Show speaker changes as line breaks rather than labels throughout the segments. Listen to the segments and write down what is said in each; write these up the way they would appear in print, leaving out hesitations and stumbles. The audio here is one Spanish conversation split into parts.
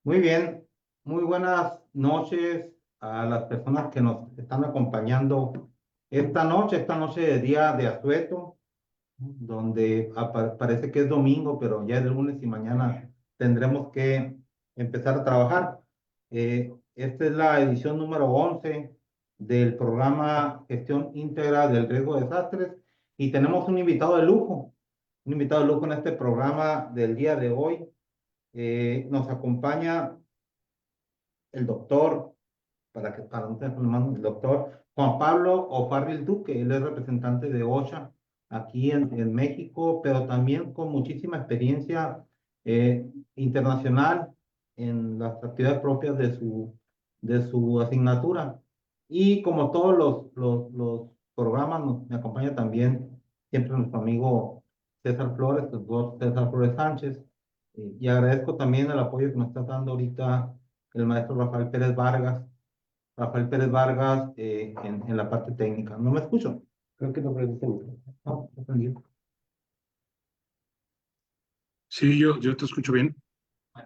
Muy bien, muy buenas noches a las personas que nos están acompañando esta noche de día de asueto, donde parece que es domingo, pero ya es lunes y mañana tendremos que empezar a trabajar. Esta es la edición número 11 del programa Gestión Íntegra del Riesgo de Desastres y tenemos un invitado de lujo en este programa del día de hoy. Nos acompaña el doctor, para no tener problemas, el doctor Juan Pablo O'Farrill Duque. Él es representante de OSHA aquí en México, pero también con muchísima experiencia internacional en las actividades propias de su asignatura. Y como todos los programas, me acompaña también siempre nuestro amigo César Flores, el doctor César Flores Sánchez. Y agradezco también el apoyo que nos está dando ahorita el maestro Rafael Pérez Vargas en la parte técnica. ¿No me escucho?
Creo que no prendiste el micrófono.
No, no prendí.
Sí, yo te escucho bien.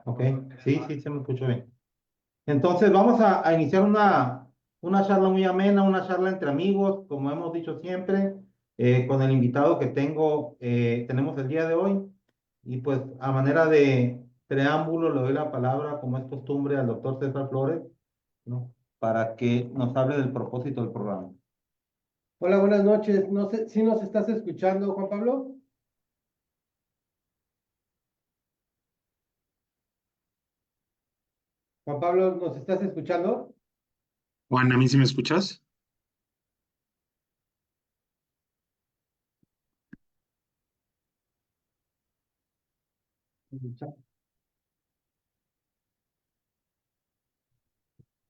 Ok, sí, sí, se me escuchó bien. Entonces vamos a iniciar una charla muy amena, una charla entre amigos, como hemos dicho siempre, con el invitado que tenemos el día de hoy. Y pues a manera de preámbulo le doy la palabra, como es costumbre, al doctor César Flores, ¿no? Para que nos hable del propósito del programa.
Hola, buenas noches. No sé si nos estás escuchando, Juan Pablo. Juan Pablo, ¿nos estás escuchando?
Juan, ¿a mí sí me escuchas?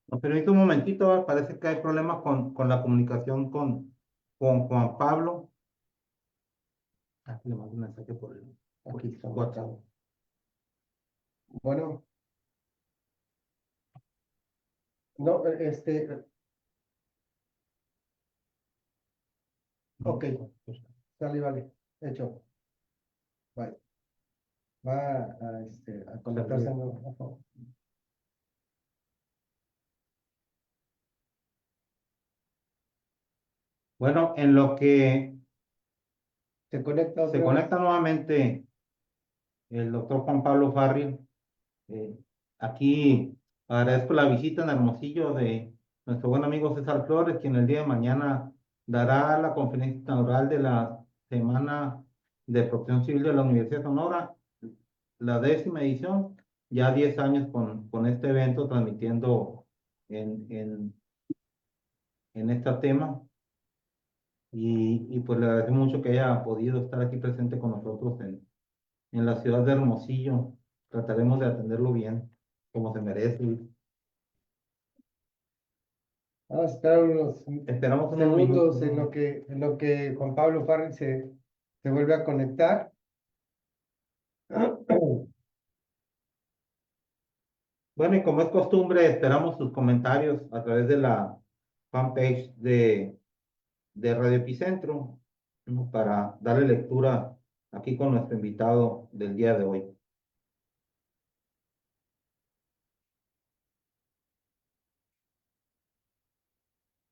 Nos permite un momentito, parece que hay problemas con la comunicación con Juan Pablo. Aquí le mando un mensaje por el
Aquí está.
WhatsApp.
Bueno, no, ok, sale, vale, hecho. Bye. Va a conectarse de nuevo, por favor.
Bueno, en lo que
Se conecta
se
otra vez.
conecta nuevamente el doctor Juan Pablo Farril, eh, aquí agradezco la visita en Hermosillo de nuestro buen amigo César Flores, quien el día de mañana dará la conferencia inaugural de la Semana de Protección Civil de la Universidad de Sonora, la 10ª edición, ya 10 años con este evento transmitiendo en, en, en este tema. Y pues le agradezco mucho que haya podido estar aquí presente con nosotros en la ciudad de Hermosillo. Trataremos de atenderlo bien, como se merece.
Vamos a esperar unos
Esperamos unos
segundos
minutos.
en lo que Juan Pablo Farrell se vuelve a conectar.
Bueno, y como es costumbre, esperamos sus comentarios a través de la fanpage de Radio Epicentro, ¿no? Para darle lectura aquí con nuestro invitado del día de hoy.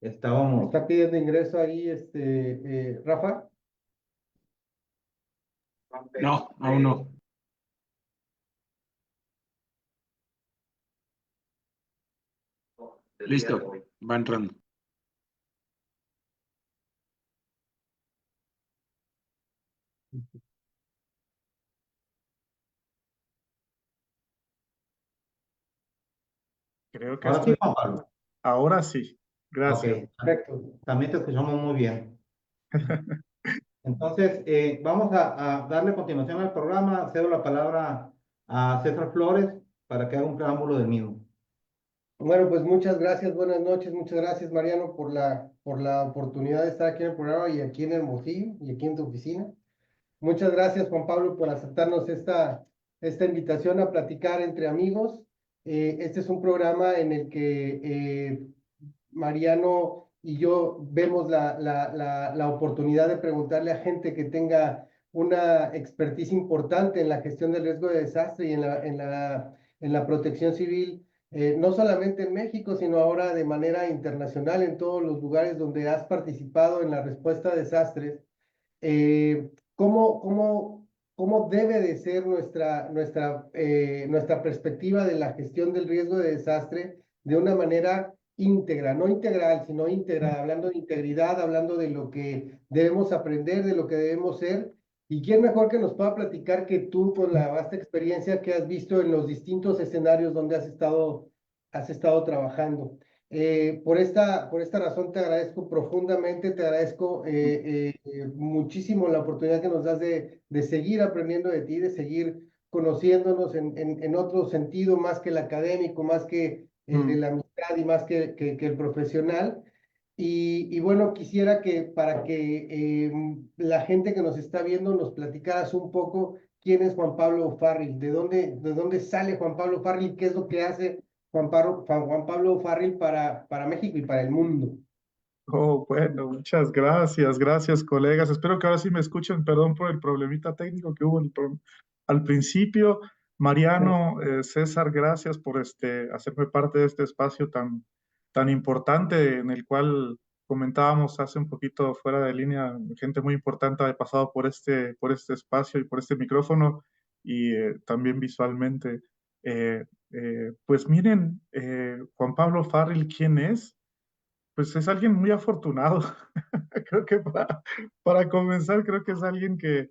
Estábamos.
Está pidiendo ingreso ahí, Rafa.
No, aún no. Listo, va entrando.
Creo que
Ahora sí,
estoy.
Juan Pablo.
Ahora sí.
Ok,
Gracias.
Perfecto.
también te escuchamos muy bien. Entonces, vamos a darle continuación al programa. Cedo la palabra a César Flores para que haga un preámbulo del mismo.
Bueno, pues muchas gracias, buenas noches, muchas gracias Mariano por la oportunidad de estar aquí en el programa y aquí en Hermosillo y aquí en tu oficina. Muchas gracias Juan Pablo por aceptarnos esta invitación a platicar entre amigos. Este es un programa en el que Mariano y yo vemos la oportunidad de preguntarle a gente que tenga una expertise importante en la gestión del riesgo de desastre y en la protección civil, no solamente en México, sino ahora de manera internacional en todos los lugares donde has participado en la respuesta a desastres. ¿Cómo debe de ser nuestra perspectiva de la gestión del riesgo de desastre de una manera íntegra, no integral, sino íntegra, hablando de integridad, hablando de lo que debemos aprender, de lo que debemos ser? ¿Y quién mejor que nos pueda platicar que tú con la vasta experiencia que has visto en los distintos escenarios donde has estado trabajando? Por esta razón te agradezco profundamente, te agradezco muchísimo la oportunidad que nos das de seguir aprendiendo de ti, de seguir conociéndonos en otro sentido, más que el académico, más que el de la amistad y más que el profesional. Y bueno, quisiera que para que la gente que nos está viendo nos platicaras un poco quién es Juan Pablo Farril, de dónde sale Juan Pablo Farril, qué es lo que hace Juan Pablo Farril para México y para el mundo.
Oh, bueno, muchas gracias, gracias colegas. Espero que ahora sí me escuchen. Perdón por el problemita técnico que hubo al principio. Mariano, César, gracias por hacerme parte de este espacio tan importante en el cual comentábamos hace un poquito fuera de línea. Gente muy importante ha pasado por este espacio y por este micrófono y también visualmente. Pues miren, Juan Pablo Farril, ¿quién es? Pues es alguien muy afortunado. Creo que para comenzar, creo que es alguien que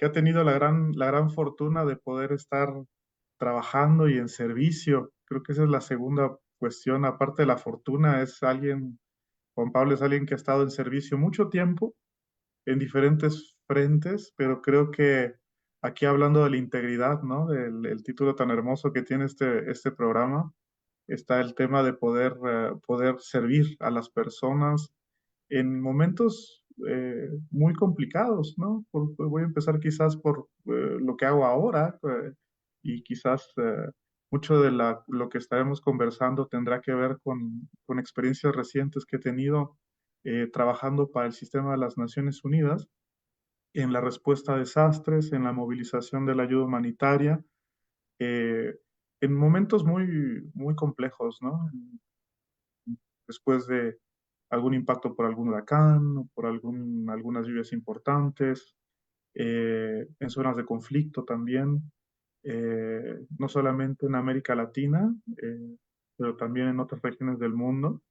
ha tenido la gran fortuna de poder estar trabajando y en servicio. Creo que esa es la segunda cuestión. Aparte de la fortuna, Juan Pablo es alguien que ha estado en servicio mucho tiempo en diferentes frentes, pero creo que aquí hablando de la integridad, ¿no? El título tan hermoso que tiene este programa, está el tema de poder servir a las personas en momentos muy complicados, ¿no? Voy a empezar quizás por lo que hago ahora y quizás mucho de lo que estaremos conversando tendrá que ver con experiencias recientes que he tenido trabajando para el sistema de las Naciones Unidas en la respuesta a desastres, en la movilización de la ayuda humanitaria, eh, en momentos muy, muy complejos, ¿no? Después de algún impacto por algún huracán o por algunas lluvias importantes, en zonas de conflicto también, no solamente en América Latina, pero también en otras regiones del mundo,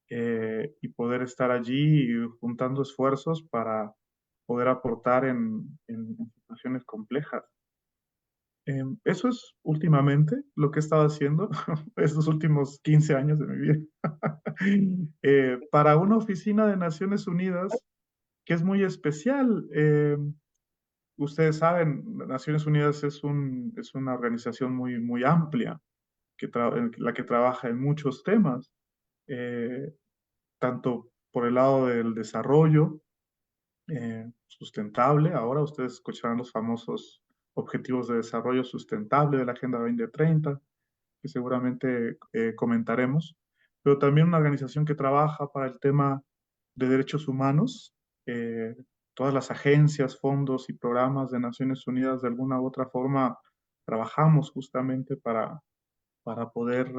y poder estar allí juntando esfuerzos para poder aportar en situaciones complejas. Eso es últimamente lo que he estado haciendo estos últimos 15 años de mi vida. Para una oficina de Naciones Unidas que es muy especial. Ustedes saben, Naciones Unidas es una organización muy, muy amplia en la que trabaja en muchos temas, eh, tanto por el lado del desarrollo sustentable. Ahora ustedes escucharán los famosos Objetivos de Desarrollo Sustentable de la Agenda 2030, que seguramente comentaremos, pero también una organización que trabaja para el tema de derechos humanos. Eh, Todas las agencias, fondos y programas de Naciones Unidas de alguna u otra forma trabajamos justamente para poder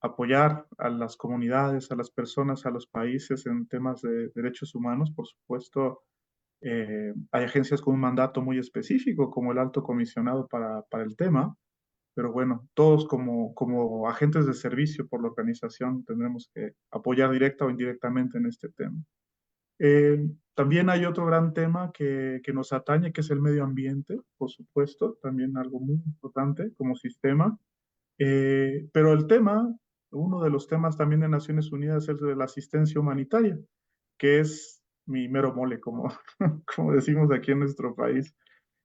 apoyar a las comunidades, a las personas, a los países en temas de derechos humanos. Por supuesto, hay agencias con un mandato muy específico, como el Alto Comisionado para el tema, pero bueno, todos como agentes de servicio por la organización tendremos que apoyar directa o indirectamente en este tema. También hay otro gran tema que nos atañe, que es el medio ambiente, por supuesto, también algo muy importante como sistema. Pero uno de los temas también de Naciones Unidas es el de la asistencia humanitaria, que es mi mero mole, como, como decimos aquí en nuestro país.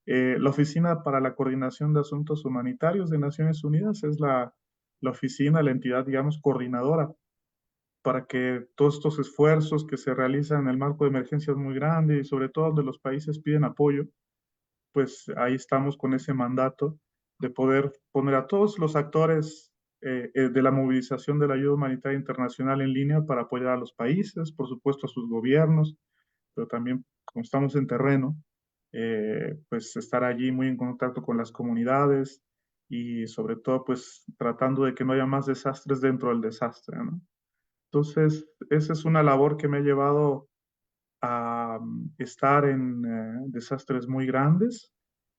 La Oficina para la Coordinación de Asuntos Humanitarios de Naciones Unidas es la oficina, la entidad, digamos, coordinadora para que todos estos esfuerzos que se realizan en el marco de emergencias muy grandes y sobre todo donde los países piden apoyo, pues ahí estamos con ese mandato de poder poner a todos los actores de la movilización de la ayuda humanitaria internacional en línea para apoyar a los países, por supuesto a sus gobiernos, pero también como estamos en terreno, pues estar allí muy en contacto con las comunidades y sobre todo pues tratando de que no haya más desastres dentro del desastre, ¿no? Entonces, esa es una labor que me ha llevado a estar en desastres muy grandes.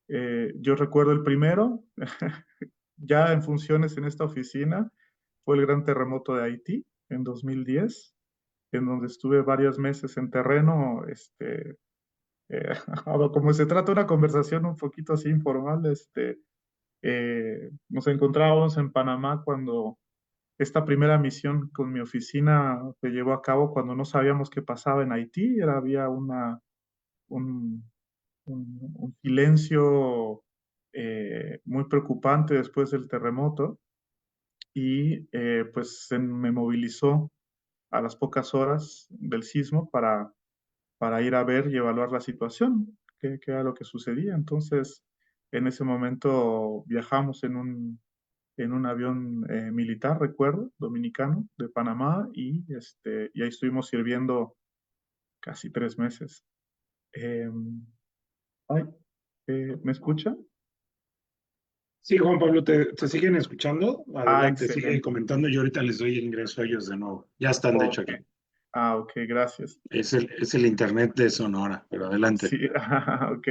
Yo recuerdo el primero, ya en funciones en esta oficina, fue el gran terremoto de Haití en 2010, en donde estuve varios meses en terreno, como se trata de una conversación un poquito así informal, nos encontrábamos en Panamá cuando esta primera misión con mi oficina se llevó a cabo cuando no sabíamos qué pasaba en Haití. Había un, un silencio muy preocupante después del terremoto y pues me movilizó a las pocas horas del sismo para ir a ver y evaluar la situación, qué era lo que sucedía. Entonces, en ese momento viajamos en un avión militar, recuerdo, dominicano, de Panamá, y ahí estuvimos sirviendo casi 3 meses. Eh, ay, ¿Me escucha?
Sí, Juan Pablo, te siguen escuchando.
Ah,
Adelante, sigue
excelente.
comentando y ahorita les doy el ingreso a ellos de nuevo. Ya están, de
Oh,
hecho, aquí.
ok, gracias.
Es el internet de Sonora, pero adelante.
Sí, ok,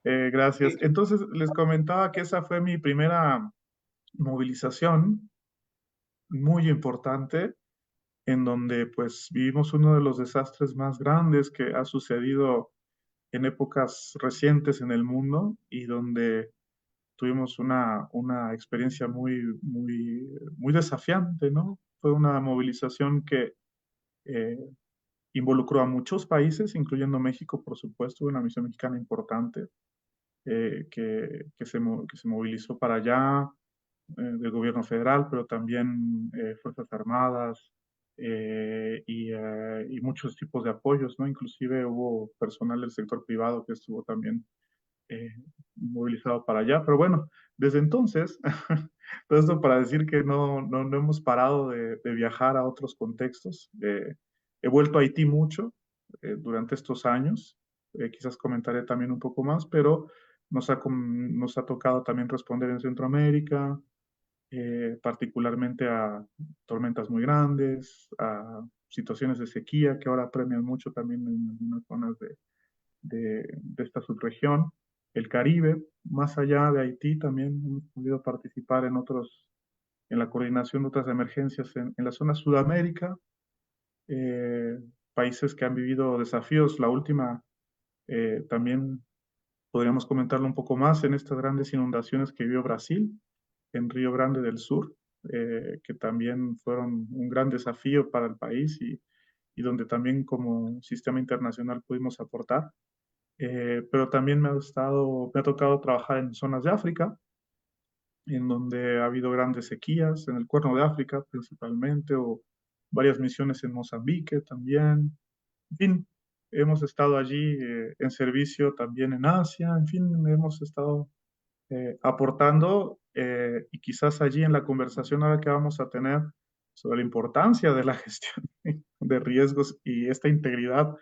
gracias. Entonces, les comentaba que esa fue mi primera movilización muy importante, en donde pues vivimos uno de los desastres más grandes que ha sucedido en épocas recientes en el mundo y donde tuvimos una experiencia muy desafiante, ¿no? Fue una movilización que eh, involucró a muchos países, incluyendo México, por supuesto, una misión mexicana importante que se movilizó para allá del gobierno federal, pero también Fuerzas Armadas y muchos tipos de apoyos, ¿no? Inclusive hubo personal del sector privado que estuvo también eh, movilizado para allá. Pero bueno, desde entonces, todo esto para decir que no hemos parado de viajar a otros contextos. He vuelto a Haití mucho durante estos años. Quizás comentaré también un poco más, pero nos ha tocado también responder en Centroamérica, particularmente a tormentas muy grandes, a situaciones de sequía que ahora premian mucho también en algunas zonas de esta subregión, el Caribe, más allá de Haití, también hemos podido participar en la coordinación de otras emergencias en la zona Sudamérica, eh, países que han vivido desafíos. La última, también podríamos comentarlo un poco más en estas grandes inundaciones que vivió Brasil, en Río Grande del Sur, que también fueron un gran desafío para el país y donde también como sistema internacional pudimos aportar. Pero también me ha tocado trabajar en zonas de África, en donde ha habido grandes sequías, en el Cuerno de África principalmente, o varias misiones en Mozambique también. En fin, hemos estado allí en servicio también en Asia, en fin, hemos estado aportando y quizás allí en la conversación ahora que vamos a tener sobre la importancia de la gestión de riesgos y esta integridad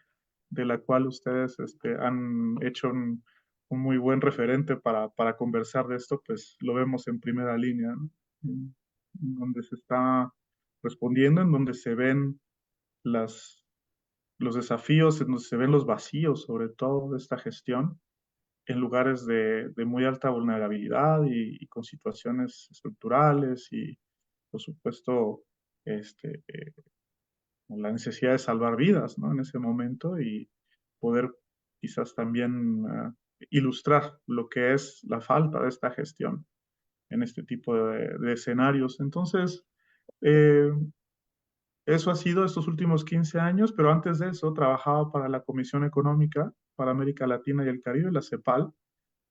de la cual ustedes han hecho un muy buen referente para conversar de esto, pues lo vemos en primera línea, ¿no? En donde se está respondiendo, en donde se ven las, los desafíos, en donde se ven los vacíos, sobre todo de esta gestión, en lugares de muy alta vulnerabilidad y con situaciones estructurales y, por supuesto, este, eh, la necesidad de salvar vidas, ¿no? En ese momento y poder quizás también ilustrar lo que es la falta de esta gestión en este tipo de escenarios. Entonces, eh, eso ha sido estos últimos 15 años, pero antes de eso trabajaba para la Comisión Económica para América Latina y el Caribe, la CEPAL,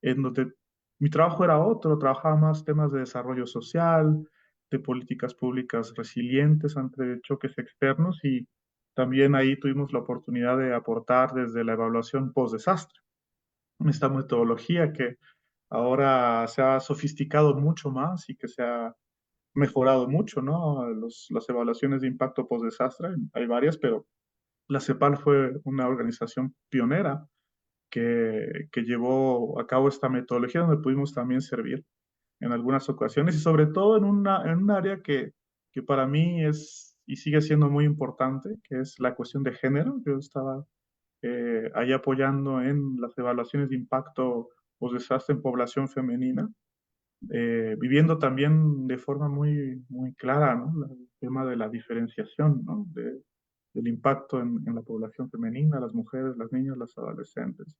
en donde mi trabajo era otro, trabajaba más temas de desarrollo social, de políticas públicas resilientes ante choques externos y también ahí tuvimos la oportunidad de aportar desde la evaluación post-desastre, esta metodología que ahora se ha sofisticado mucho más y que se ha mejorado mucho, ¿no? Las evaluaciones de impacto post-desastre, hay varias, pero la CEPAL fue una organización pionera que llevó a cabo esta metodología donde pudimos también servir. en algunas ocasiones y sobre todo en un área que para mí es y sigue siendo muy importante, que es la cuestión de género. Yo estaba ahí apoyando en las evaluaciones de impacto post-desastre en población femenina, viviendo también de forma muy clara, ¿no? El tema de la diferenciación, ¿no? Del impacto en la población femenina, las mujeres, las niñas, las adolescentes.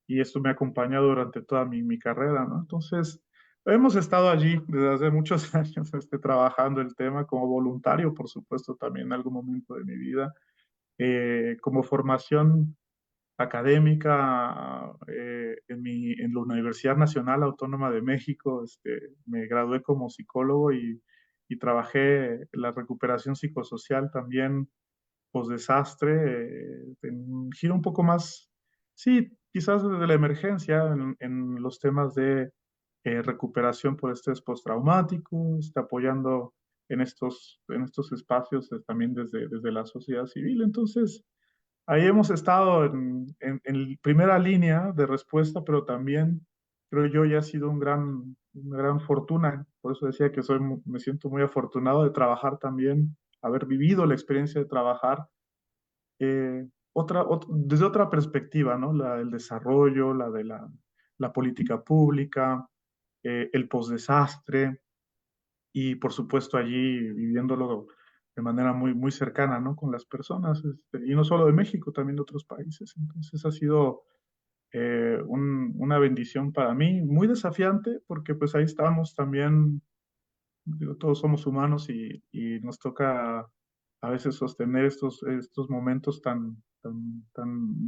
Y esto me ha acompañado durante toda mi carrera, ¿no? Entonces, hemos estado allí desde hace muchos años trabajando el tema como voluntario, por supuesto, también en algún momento de mi vida, como formación académica en la Universidad Nacional Autónoma de México. Me gradué como psicólogo y trabajé en la recuperación psicosocial también post-desastre, en un giro un poco más, sí, quizás desde la emergencia, en los temas de recuperación por estrés postraumático, apoyando en estos espacios también desde la sociedad civil. Entonces, ahí hemos estado en primera línea de respuesta, pero también creo yo ya ha sido una gran fortuna. Por eso decía que me siento muy afortunado de trabajar también, haber vivido la experiencia de trabajar desde otra perspectiva, ¿no? El desarrollo, la política pública, el postdesastre y por supuesto allí viviéndolo de manera muy cercana, ¿no? Con las personas, y no solo de México, también de otros países. Entonces ha sido una bendición para mí, muy desafiante, porque pues ahí estamos también, digo, todos somos humanos y nos toca a veces sostener estos momentos tan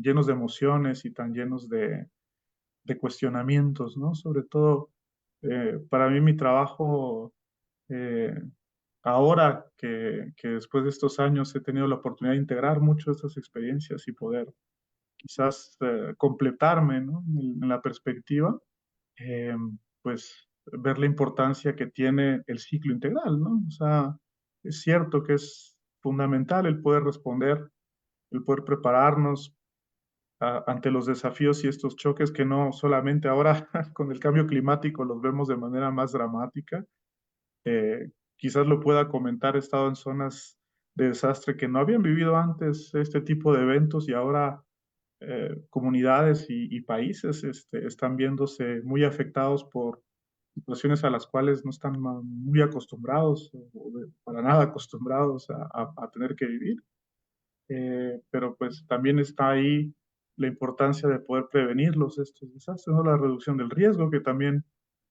llenos de emociones y tan llenos de cuestionamientos, ¿no? Sobre todo, para mí mi trabajo, eh, ahora que después de estos años he tenido la oportunidad de integrar mucho estas experiencias y poder quizás completarme, ¿no? En la perspectiva, eh, pues ver la importancia que tiene el ciclo integral, ¿no? O sea, es cierto que es fundamental el poder responder, el poder prepararnos ante los desafíos y estos choques que no solamente ahora con el cambio climático los vemos de manera más dramática. Quizás lo pueda comentar, he estado en zonas de desastre que no habían vivido antes este tipo de eventos y ahora comunidades y países están viéndose muy afectados por situaciones a las cuales no están muy acostumbrados para nada acostumbrados a tener que vivir. Pero pues también está ahí la importancia de poder prevenirlos estos desastres, ¿no? La reducción del riesgo, que también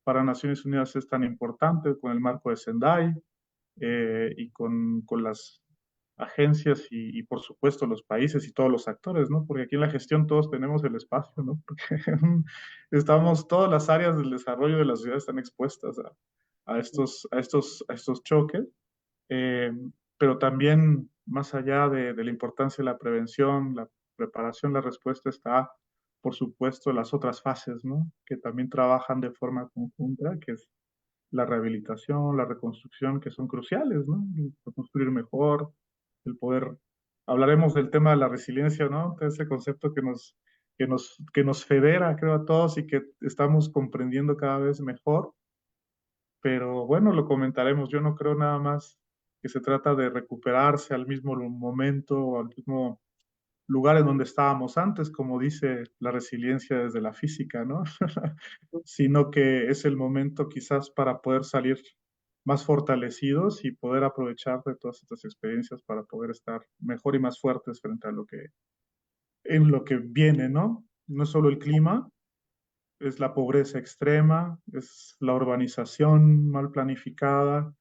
para Naciones Unidas es tan importante con el marco de Sendai, y con las agencias por supuesto los países y todos los actores, ¿no? Porque aquí en la gestión todos tenemos el espacio, ¿no? Porque todas las áreas del desarrollo de la sociedad están expuestas a estos choques, eh, pero también más allá de la importancia de la prevención, la preparación, la respuesta está, por supuesto, las otras fases, ¿no? Que también trabajan de forma conjunta, que es la rehabilitación, la reconstrucción, que son cruciales, ¿no? El construir mejor, el poder. Hablaremos del tema de la resiliencia, ¿no? Ese concepto que nos federa, creo, a todos y que estamos comprendiendo cada vez mejor. Pero bueno, lo comentaremos. Yo no creo nada más que se trata de recuperarse al mismo momento o al mismo lugar en donde estábamos antes, como dice la resiliencia desde la física, ¿no? Sino que es el momento quizás para poder salir más fortalecidos y poder aprovechar de todas estas experiencias para poder estar mejor y más fuertes frente a en lo que viene, ¿no? No es solo el clima, es la pobreza extrema, es la urbanización mal planificada,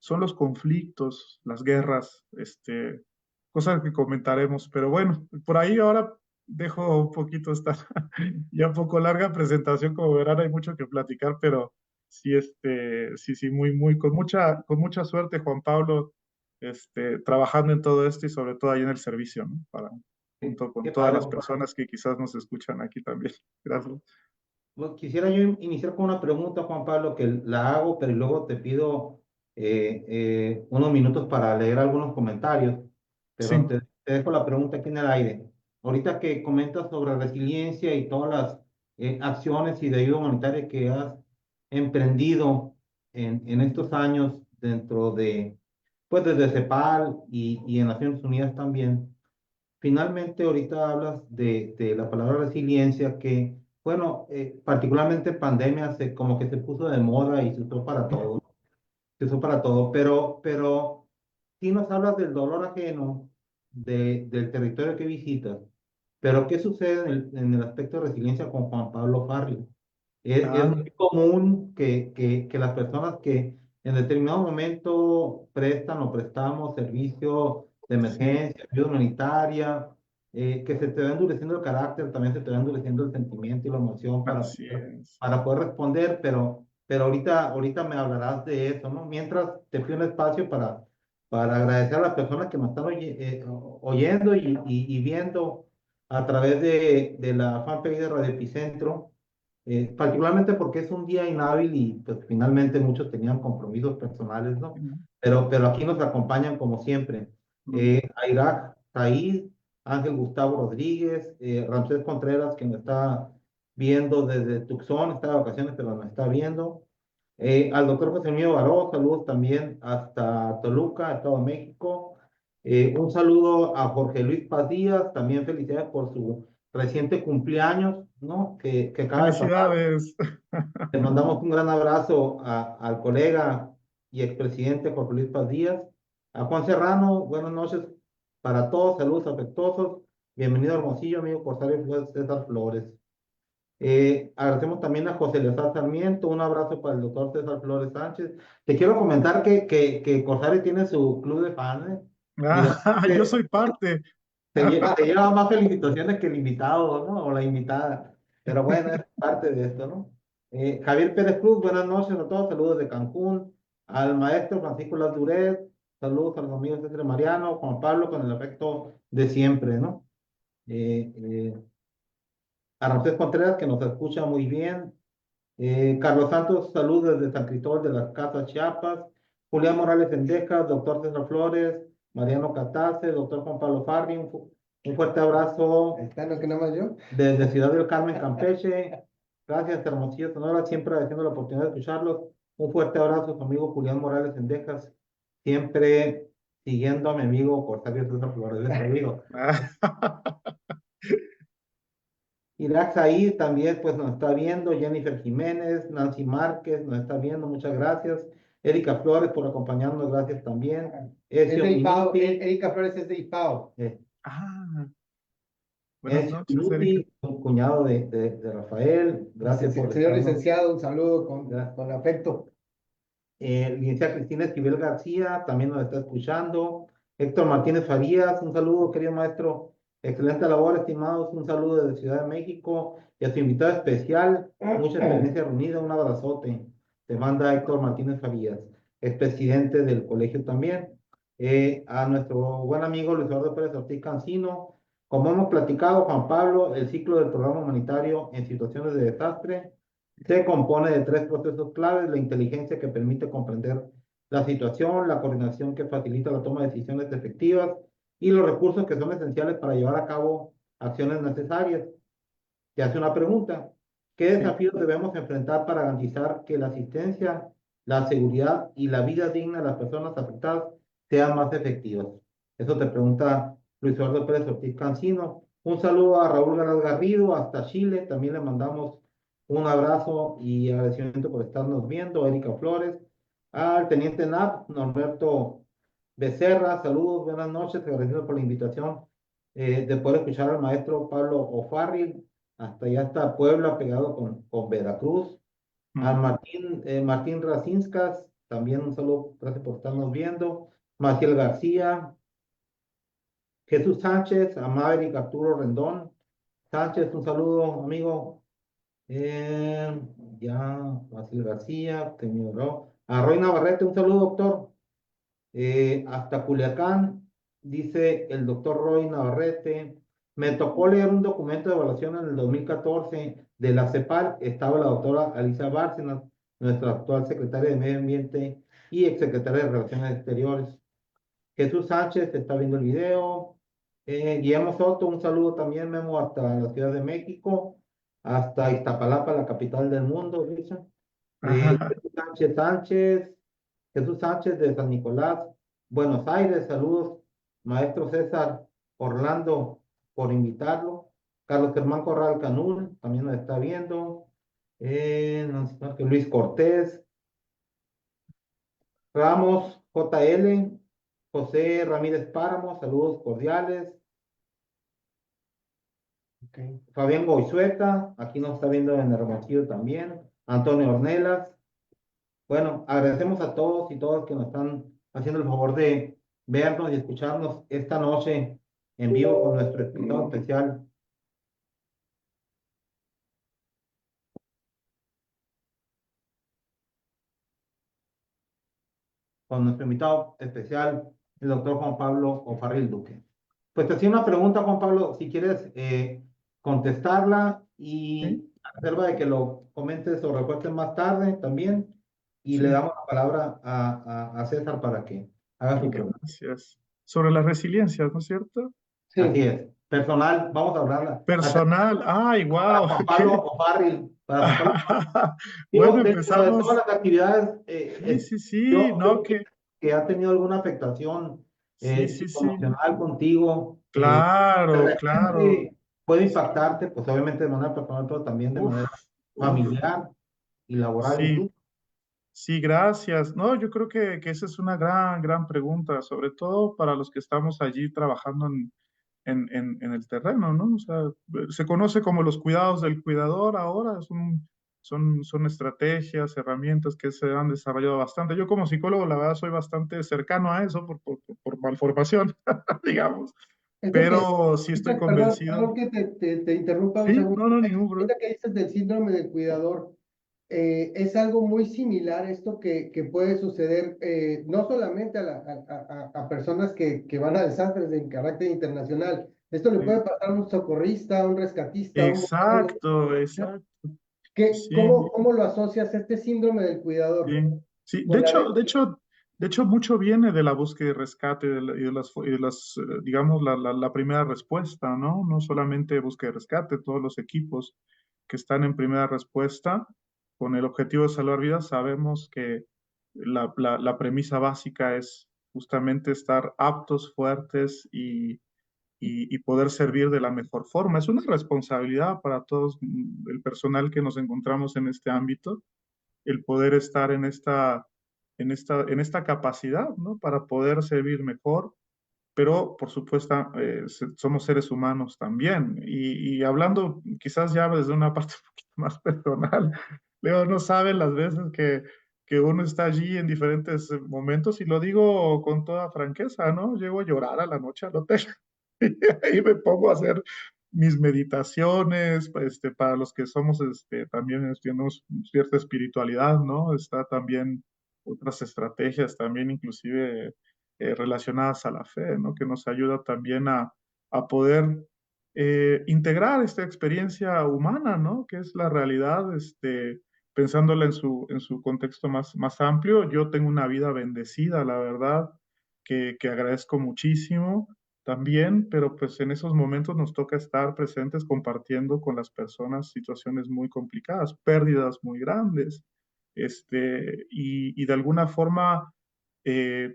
son los conflictos, las guerras, cosas que comentaremos. Pero bueno, por ahí ahora dejo un poquito esta ya un poco larga presentación, como verán, hay mucho que platicar, pero sí, sí, con mucha suerte, Juan Pablo, trabajando en todo esto y sobre todo ahí en el servicio, ¿no? Junto con
Qué
todas
padre,
las
Juan Pablo.
personas que quizás nos escuchan aquí también. Gracias.
Bueno, quisiera yo iniciar con una pregunta, Juan Pablo, que la hago, pero luego te pido unos minutos para leer algunos comentarios, pero
Sí.
te dejo la pregunta aquí en el aire. Ahorita que comentas sobre resiliencia y todas las acciones y de ayuda humanitaria que has emprendido, en estos años dentro de, pues desde CEPAL y en Naciones Unidas también, finalmente ahorita hablas de la palabra resiliencia que, bueno, particularmente en pandemia como que se puso de moda y se usó para todo, se usó para todo, pero si nos hablas del dolor ajeno, del territorio que visitas, pero ¿qué sucede en el aspecto de resiliencia con Juan Pablo Farri? Es
Ah,
muy común que las personas que en determinado momento prestan o prestamos servicio de
sí,
emergencia, ayuda humanitaria, que se te va endureciendo el carácter, también se te va endureciendo el sentimiento y la emoción
así es.
para poder responder, pero ahorita me hablarás de eso, ¿no? Mientras te pido un espacio para agradecer a las personas que nos están oyendo y viendo a través de la fanpage de Radio Epicentro, particularmente porque es un día inhábil y pues finalmente muchos tenían compromisos personales, ¿no? Pero aquí nos acompañan como siempre. Airak Said, Ángel Gustavo Rodríguez, Ramsés Contreras, que nos está viendo desde Tucson, está de vacaciones, pero nos está viendo. Al doctor José Mío Baró, saludos también hasta Toluca, Estado de México. Un saludo a Jorge Luis Paz Díaz, también felicidades por su reciente cumpleaños, ¿no? Que acaba de pasar.
Felicidades.
Le mandamos un gran abrazo al colega y expresidente Jorge Luis Paz Díaz. A Juan Serrano, buenas noches para todos, saludos afectuosos. Bienvenido a Hermosillo, amigo Corsario César Flores. Agradecemos también a José Leozar Sarmiento, un abrazo para el doctor César Flores Sánchez. Te quiero comentar que Corsario tiene su club de fans, ¿eh? Y de
Ah, yo soy parte.
te lleva más felicitaciones que el invitado, ¿no? O la invitada. Pero bueno, es parte de esto, ¿no? Javier Pérez Cruz, buenas noches a todos, saludos de Cancún. Al maestro Francisco Lazuret, saludos a los amigos de César Mariano, Juan Pablo, con el afecto de siempre, ¿no? Eh, eh, a Ramsés Contreras, que nos escucha muy bien. Carlos Santos, saludos desde San Cristóbal de las Casas, Chiapas. Julián Morales Endejas, doctor César Flores, Mariano Catase, doctor Juan Pablo Farri, un fuerte abrazo
Está lo que nada más yo.
desde Ciudad del Carmen, Campeche. Gracias, Hermosillo, Sonora, siempre agradeciendo la oportunidad de escucharlos. Un fuerte abrazo a su amigo Julián Morales Endejas, siempre siguiendo a mi amigo Corsario César Flores, les digo. Irak Said también pues nos está viendo, Jennifer Jiménez, Nancy Márquez nos está viendo, muchas gracias. Erika Flores por acompañarnos, gracias también.
Es
Ezio
de IPAO,
Minuti,
Erika Flores es de IPAO.
Ah, buenas
Ezio
noches, Erika.
Minuti, un cuñado de Rafael, gracias por
Señor
estarnos.
licenciado, un saludo
Gracias.
con afecto.
Licenciada Cristina Esquivel García también nos está escuchando. Héctor Martínez Farías, un saludo, querido maestro. Excelente labor, estimados. Un saludo desde Ciudad de México. Y a su invitado especial, mucha experiencia reunida, un abrazote. Te manda Héctor Martínez Farías, expresidente del colegio también. A nuestro buen amigo Luis Eduardo Pérez Ortiz Cancino. Como hemos platicado, Juan Pablo, el ciclo del programa humanitario en situaciones de desastre se compone de tres procesos claves: la inteligencia que permite comprender la situación, la coordinación que facilita la toma de decisiones efectivas y los recursos que son esenciales para llevar a cabo acciones necesarias. Te hace una pregunta: ¿qué
Sí.
desafíos debemos enfrentar para garantizar que la asistencia, la seguridad y la vida digna de las personas afectadas sean más efectivas? Eso te pregunta Luis Eduardo Pérez Ortiz Cancino. Un saludo a Raúl Garaz Garrido hasta Chile. También le mandamos un abrazo y agradecimiento por estarnos viendo. Erika Flores. Al teniente NAP, Norberto Becerra. Saludos, buenas noches. Agradecido por la invitación de poder escuchar al maestro Pablo O'Farrill hasta allá hasta Puebla, pegado con Veracruz. A
Mm.
Martín Racinskas, también un saludo, gracias por estarnos viendo. Maciel García, Jesús Sánchez, a Maverick Arturo Rendón. Sánchez, un saludo, amigo. Eh, ya, Maciel García, a Roy Navarrete, un saludo, doctor. Hasta Culiacán, dice el doctor Roy Navarrete. Me tocó leer un documento de evaluación en el 2014 de la CEPAL. Estaba la doctora Alicia Bárcenas, nuestra actual secretaria de Medio Ambiente y exsecretaria de Relaciones Exteriores. Jesús Sánchez está viendo el video. Guillermo Soto, un saludo también, Memo, hasta la Ciudad de México, hasta Iztapalapa, la capital del mundo, dice.
Ajá.
Sánchez Sánchez, Jesús Sánchez de San Nicolás, Buenos Aires, saludos, maestro César Orlando, por invitarlo. Carlos Germán Corral Canul, también nos está viendo. No sé, que Luis Cortés, Ramos JL, José Ramírez Páramo, saludos cordiales.
Ok.
Fabián Goizueta, aquí nos está viendo en Hermosillo también. Antonio Ornelas. Bueno, agradecemos a todos y todas que nos están haciendo el favor de vernos y escucharnos esta noche en vivo con nuestro invitado especial. Con nuestro invitado especial, el doctor Juan Pablo Ofarril Duque. Pues te hacía una pregunta, Juan Pablo, si quieres contestarla
Sí,
y a reserva de que lo comentes o recuerdes más tarde también, y le
sí,
damos la palabra a César para que haga su pregunta.
gracias. Sobre la resiliencia, ¿no es cierto?
Así
Sí,
es. Personal, vamos a hablarla.
Personal, ay,
Para
wow,
Juan Pablo
qué.
Ofarril, para Juan Pablo.
Bueno,
Digo, dentro de todas
empezamos.
las actividades,
Sí, sí, sí,
yo
no,
quiero que ha tenido alguna afectación
sí, sí, sí.
psicoemocional contigo, de
Claro, claro.
repente puede impactarte, pues obviamente de manera personal, pero también de
Uf,
manera
uf,
familiar y laboral
sí,
incluso.
sí, gracias. No, yo creo que esa es una gran, gran pregunta, sobre todo para los que estamos allí trabajando en el terreno, ¿no? O sea, se conoce como los cuidados del cuidador ahora, son estrategias, herramientas que se han desarrollado bastante. Yo como psicólogo, la verdad, soy bastante cercano a eso por malformación, digamos,
esto que,
pero sí estoy
perdón,
convencido.
perdón que te interrumpa un
Sí,
segundo.
no, no, ningún problema.
Ahorita que dices del síndrome del cuidador, es algo muy similar esto que puede suceder no solamente a personas que van a desastres de carácter internacional. Esto le puede
Sí.
pasar a un socorrista, a un rescatista, a un bombero.
Exacto, exacto. Sí,
¿Cómo lo asocias este síndrome del cuidador
sí, sí.
con la
De hecho, mucho viene de la búsqueda y rescate y de las, digamos, la primera respuesta, ¿no? No solamente búsqueda y rescate, todos los equipos que están en primera respuesta con el objetivo de salvar vidas, sabemos que la premisa básica es justamente estar aptos, fuertes y poder servir de la mejor forma. Es una responsabilidad para todos el personal que nos encontramos en este ámbito el poder estar en esta capacidad, ¿no? Para poder servir mejor, pero por supuesto somos seres humanos también. Y hablando quizás ya desde una parte un poquito más personal, Leo, no saben las veces que uno está allí en diferentes momentos y lo digo con toda franqueza, ¿no? Llego a llorar a la noche al hotel y ahí me pongo a hacer mis meditaciones, para los que somos, también tenemos cierta espiritualidad, ¿no? Está también otras estrategias, también inclusive relacionadas a la fe, ¿no? Que nos ayuda también a poder integrar esta experiencia humana, ¿no? Que es la realidad, pensándola en su contexto más amplio. Yo tengo una vida bendecida, la verdad, que agradezco muchísimo también, pero pues en esos momentos nos toca estar presentes compartiendo con las personas situaciones muy complicadas, pérdidas muy grandes, y de alguna forma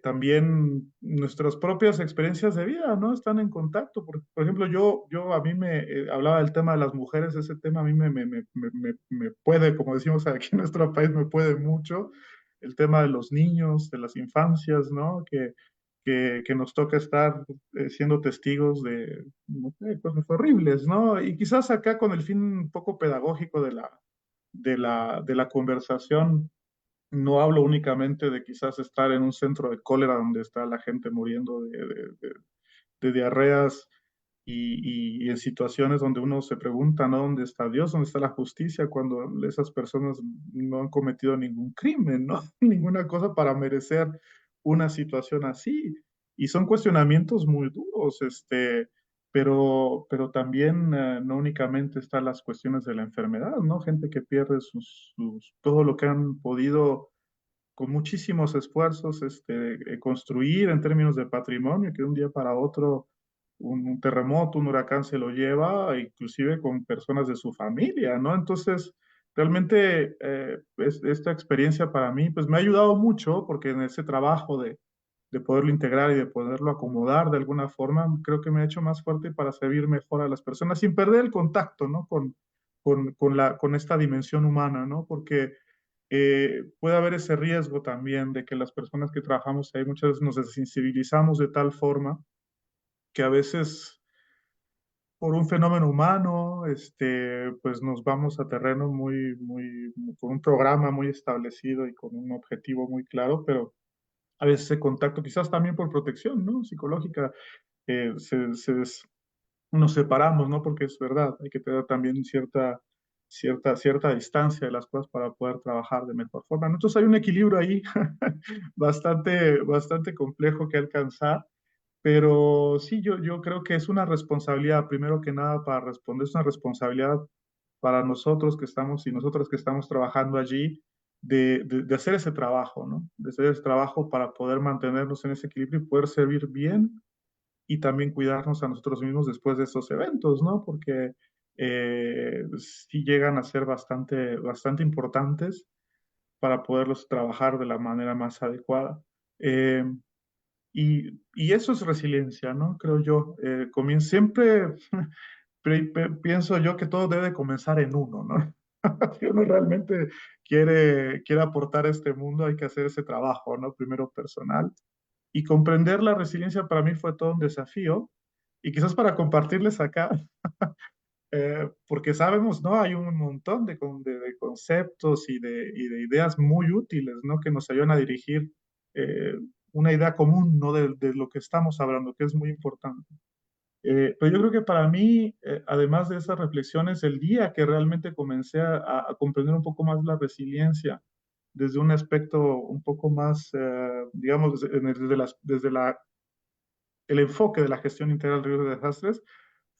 también nuestras propias experiencias de vida, ¿no? Están en contacto. Por ejemplo, a mí me hablaba del tema de las mujeres, ese tema a mí me puede, como decimos aquí en nuestro país, me puede mucho. El tema de los niños, de las infancias, ¿no? Que nos toca estar siendo testigos de no sé, cosas horribles, ¿no? Y quizás acá con el fin un poco pedagógico de la conversación, no hablo únicamente de quizás estar en un centro de cólera donde está la gente muriendo de diarreas y en situaciones donde uno se pregunta, ¿no? ¿Dónde está Dios? ¿Dónde está la justicia? Cuando esas personas no han cometido ningún crimen, ¿no? Ninguna cosa para merecer una situación así. Y son cuestionamientos muy duros, pero también no únicamente están las cuestiones de la enfermedad, ¿no? Gente que pierde todo lo que han podido con muchísimos esfuerzos construir en términos de patrimonio, que de un día para otro un terremoto, un huracán se lo lleva, inclusive con personas de su familia, ¿no? Entonces, realmente esta experiencia para mí pues me ha ayudado mucho porque en ese trabajo de poderlo integrar y de poderlo acomodar de alguna forma, creo que me ha hecho más fuerte para servir mejor a las personas sin perder el contacto, ¿no? Con esta dimensión humana, ¿no? Porque puede haber ese riesgo también de que las personas que trabajamos ahí muchas veces nos desensibilizamos de tal forma que a veces por un fenómeno humano, pues nos vamos a terreno con un programa muy establecido y con un objetivo muy claro, pero a veces ese contacto, quizás también por protección, ¿no? Psicológica, eh, se, se des- nos separamos, ¿no? Porque es verdad, hay que tener también cierta distancia de las cosas para poder trabajar de mejor forma. Entonces hay un equilibrio ahí bastante complejo que alcanzar, pero sí, yo creo que es una responsabilidad, primero que nada, para responder, es una responsabilidad para nosotros que estamos y nosotras que estamos trabajando allí, de hacer ese trabajo, ¿no? De hacer ese trabajo para poder mantenernos en ese equilibrio y poder servir bien y también cuidarnos a nosotros mismos después de esos eventos, ¿no? Porque sí llegan a ser bastante importantes para poderlos trabajar de la manera más adecuada. Eh, y eso es resiliencia, ¿no? Creo yo. Siempre pienso yo que todo debe comenzar en uno, ¿no? Si uno realmente quiere aportar a este mundo, hay que hacer ese trabajo, ¿no? Primero personal. Y comprender la resiliencia para mí fue todo un desafío. Y quizás para compartirles acá, porque sabemos, ¿no? Hay un montón de conceptos y de ideas muy útiles, ¿no? Que nos ayudan a dirigir eh, una idea común, ¿no? De lo que estamos hablando, que es muy importante. Pero yo creo que para mí, además de esas reflexiones, el día que realmente comencé a comprender un poco más la resiliencia desde un aspecto un poco más, digamos, el enfoque de la gestión integral de riesgos de desastres,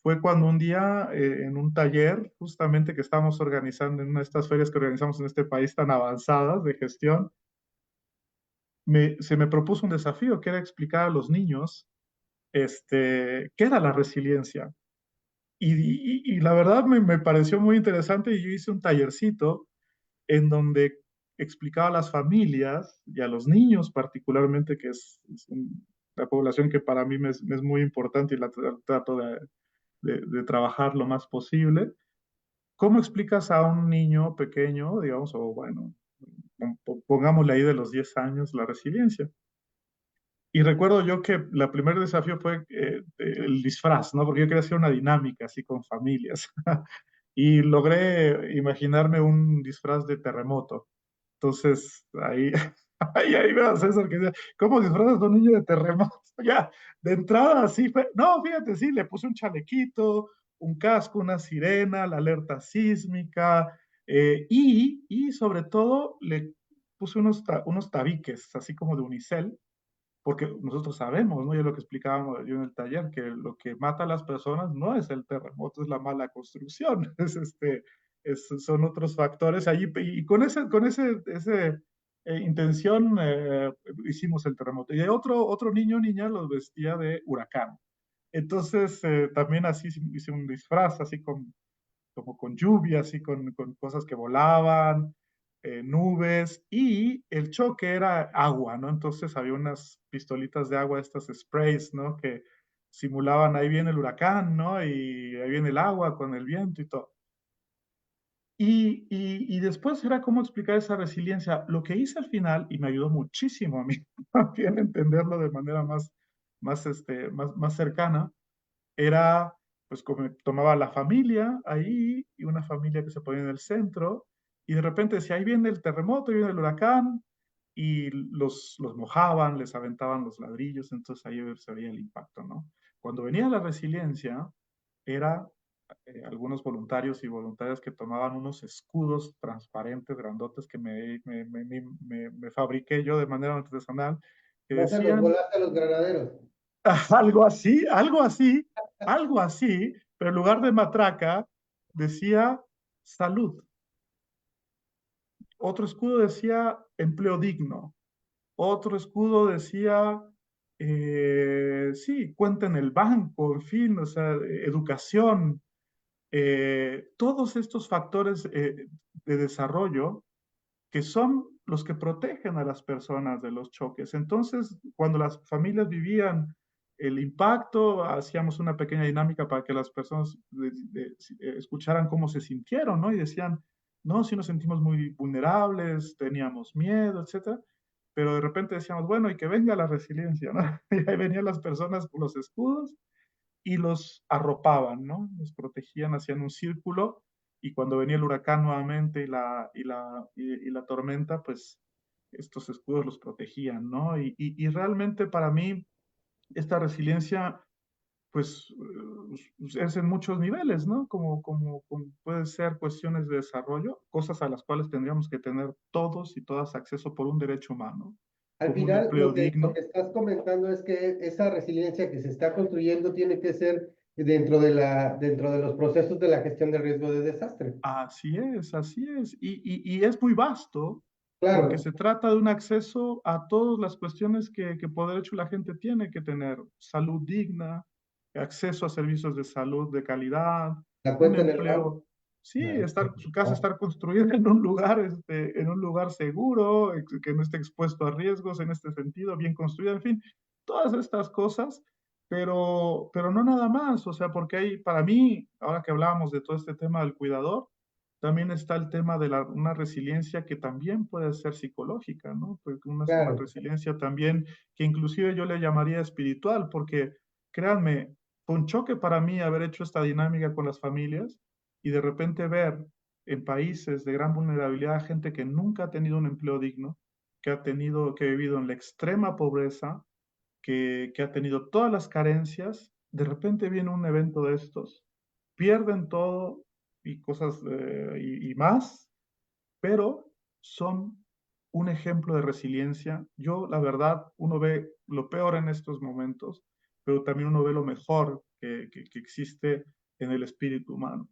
fue cuando un día en un taller, justamente que estábamos organizando en una de estas ferias que organizamos en este país tan avanzadas de gestión, se me propuso un desafío que era explicar a los niños qué era la resiliencia. Y la verdad me pareció muy interesante y yo hice un tallercito en donde explicaba a las familias y a los niños particularmente, que la población que para mí me es muy importante y la trato de trabajar lo más posible. ¿Cómo explicas a un niño pequeño, digamos, o bueno, pongámosle ahí de los 10 años, la resiliencia? Y recuerdo yo que el primer desafío fue el disfraz, ¿no? Porque yo quería hacer una dinámica así con familias. Y logré imaginarme un disfraz de terremoto. Entonces, ahí, ahí veo a César que dice, ¿cómo disfrazas a un niño de terremoto? Ya, de entrada así fue. No, fíjate, sí, le puse un chalequito, un casco, una sirena, la alerta sísmica, y sobre todo le puse unos tabiques, así como de unicel, porque nosotros sabemos, ¿no? Y es lo que explicábamos yo en el taller, que lo que mata a las personas no es el terremoto, es la mala construcción, son otros factores allí. Y con ese intención hicimos el terremoto. Y otro niño o niña los vestía de huracán. Entonces, también así hice un disfraz, así como con lluvia, así con cosas que volaban, nubes, y el choque era agua, ¿no? Entonces había unas pistolitas de agua, estas sprays, ¿no? Que simulaban ahí viene el huracán, ¿no? Y ahí viene el agua con el viento y todo. Y después era cómo explicar esa resiliencia. Lo que hice al final, y me ayudó muchísimo a mí también entenderlo de manera más cercana, era, pues como tomaba la familia ahí y una familia que se ponía en el centro y de repente decía, ahí viene el terremoto, ahí viene el huracán y los mojaban, les aventaban los ladrillos, entonces ahí se veía el impacto, ¿no? Cuando venía la resiliencia, era algunos voluntarios y voluntarias que tomaban unos escudos transparentes, grandotes, que me fabriqué yo de manera artesanal, que
No se los
decían,
volaste a los granaderos.
algo así, algo así, pero en lugar de matraca decía salud. Otro escudo decía empleo digno. Otro escudo decía, sí, cuenta en el banco, en fin, o sea, educación. todos estos factores de desarrollo que son los que protegen a las personas de los choques. Entonces, cuando las familias vivían el impacto, hacíamos una pequeña dinámica para que las personas escucharan cómo se sintieron, ¿no? Y decían, no, sí nos sentimos muy vulnerables, teníamos miedo, etcétera. Pero de repente decíamos, bueno, y que venga la resiliencia, ¿no? Y ahí venían las personas con los escudos y los arropaban, ¿no? Los protegían, hacían un círculo y cuando venía el huracán nuevamente y la tormenta, pues estos escudos los protegían, ¿no? Y realmente para mí esta resiliencia, pues es en muchos niveles, ¿no? Como puede ser cuestiones de desarrollo, cosas a las cuales tendríamos que tener todos y todas acceso por un derecho humano,
Al
como un
final,
empleo
lo
digno.
que estás comentando es que esa resiliencia que se está construyendo tiene que ser dentro de los procesos de la gestión del riesgo de desastre.
Así es, así es. Y es muy vasto porque
Claro,
se trata de un acceso a todas las cuestiones que por derecho la gente tiene que tener. Salud digna, acceso a servicios de salud de calidad,
la
un
cuenta en el banco.
empleo. Sí, su casa estar construida en un lugar, en un lugar seguro, que no esté expuesto a riesgos en este sentido, bien construida, en fin, todas estas cosas, pero no nada más, o sea, porque hay, para mí, ahora que hablábamos de todo este tema del cuidador, también está el tema de una resiliencia que también puede ser psicológica, ¿no? Porque una
Claro,
resiliencia también que inclusive yo le llamaría espiritual, porque créanme, fue un choque para mí haber hecho esta dinámica con las familias y de repente ver en países de gran vulnerabilidad gente que nunca ha tenido un empleo digno, que ha vivido en la extrema pobreza, que ha tenido todas las carencias, de repente viene un evento de estos, pierden todo y cosas y más, pero son un ejemplo de resiliencia. Yo, la verdad, uno ve lo peor en estos momentos, pero también uno ve lo mejor que existe en el espíritu humano.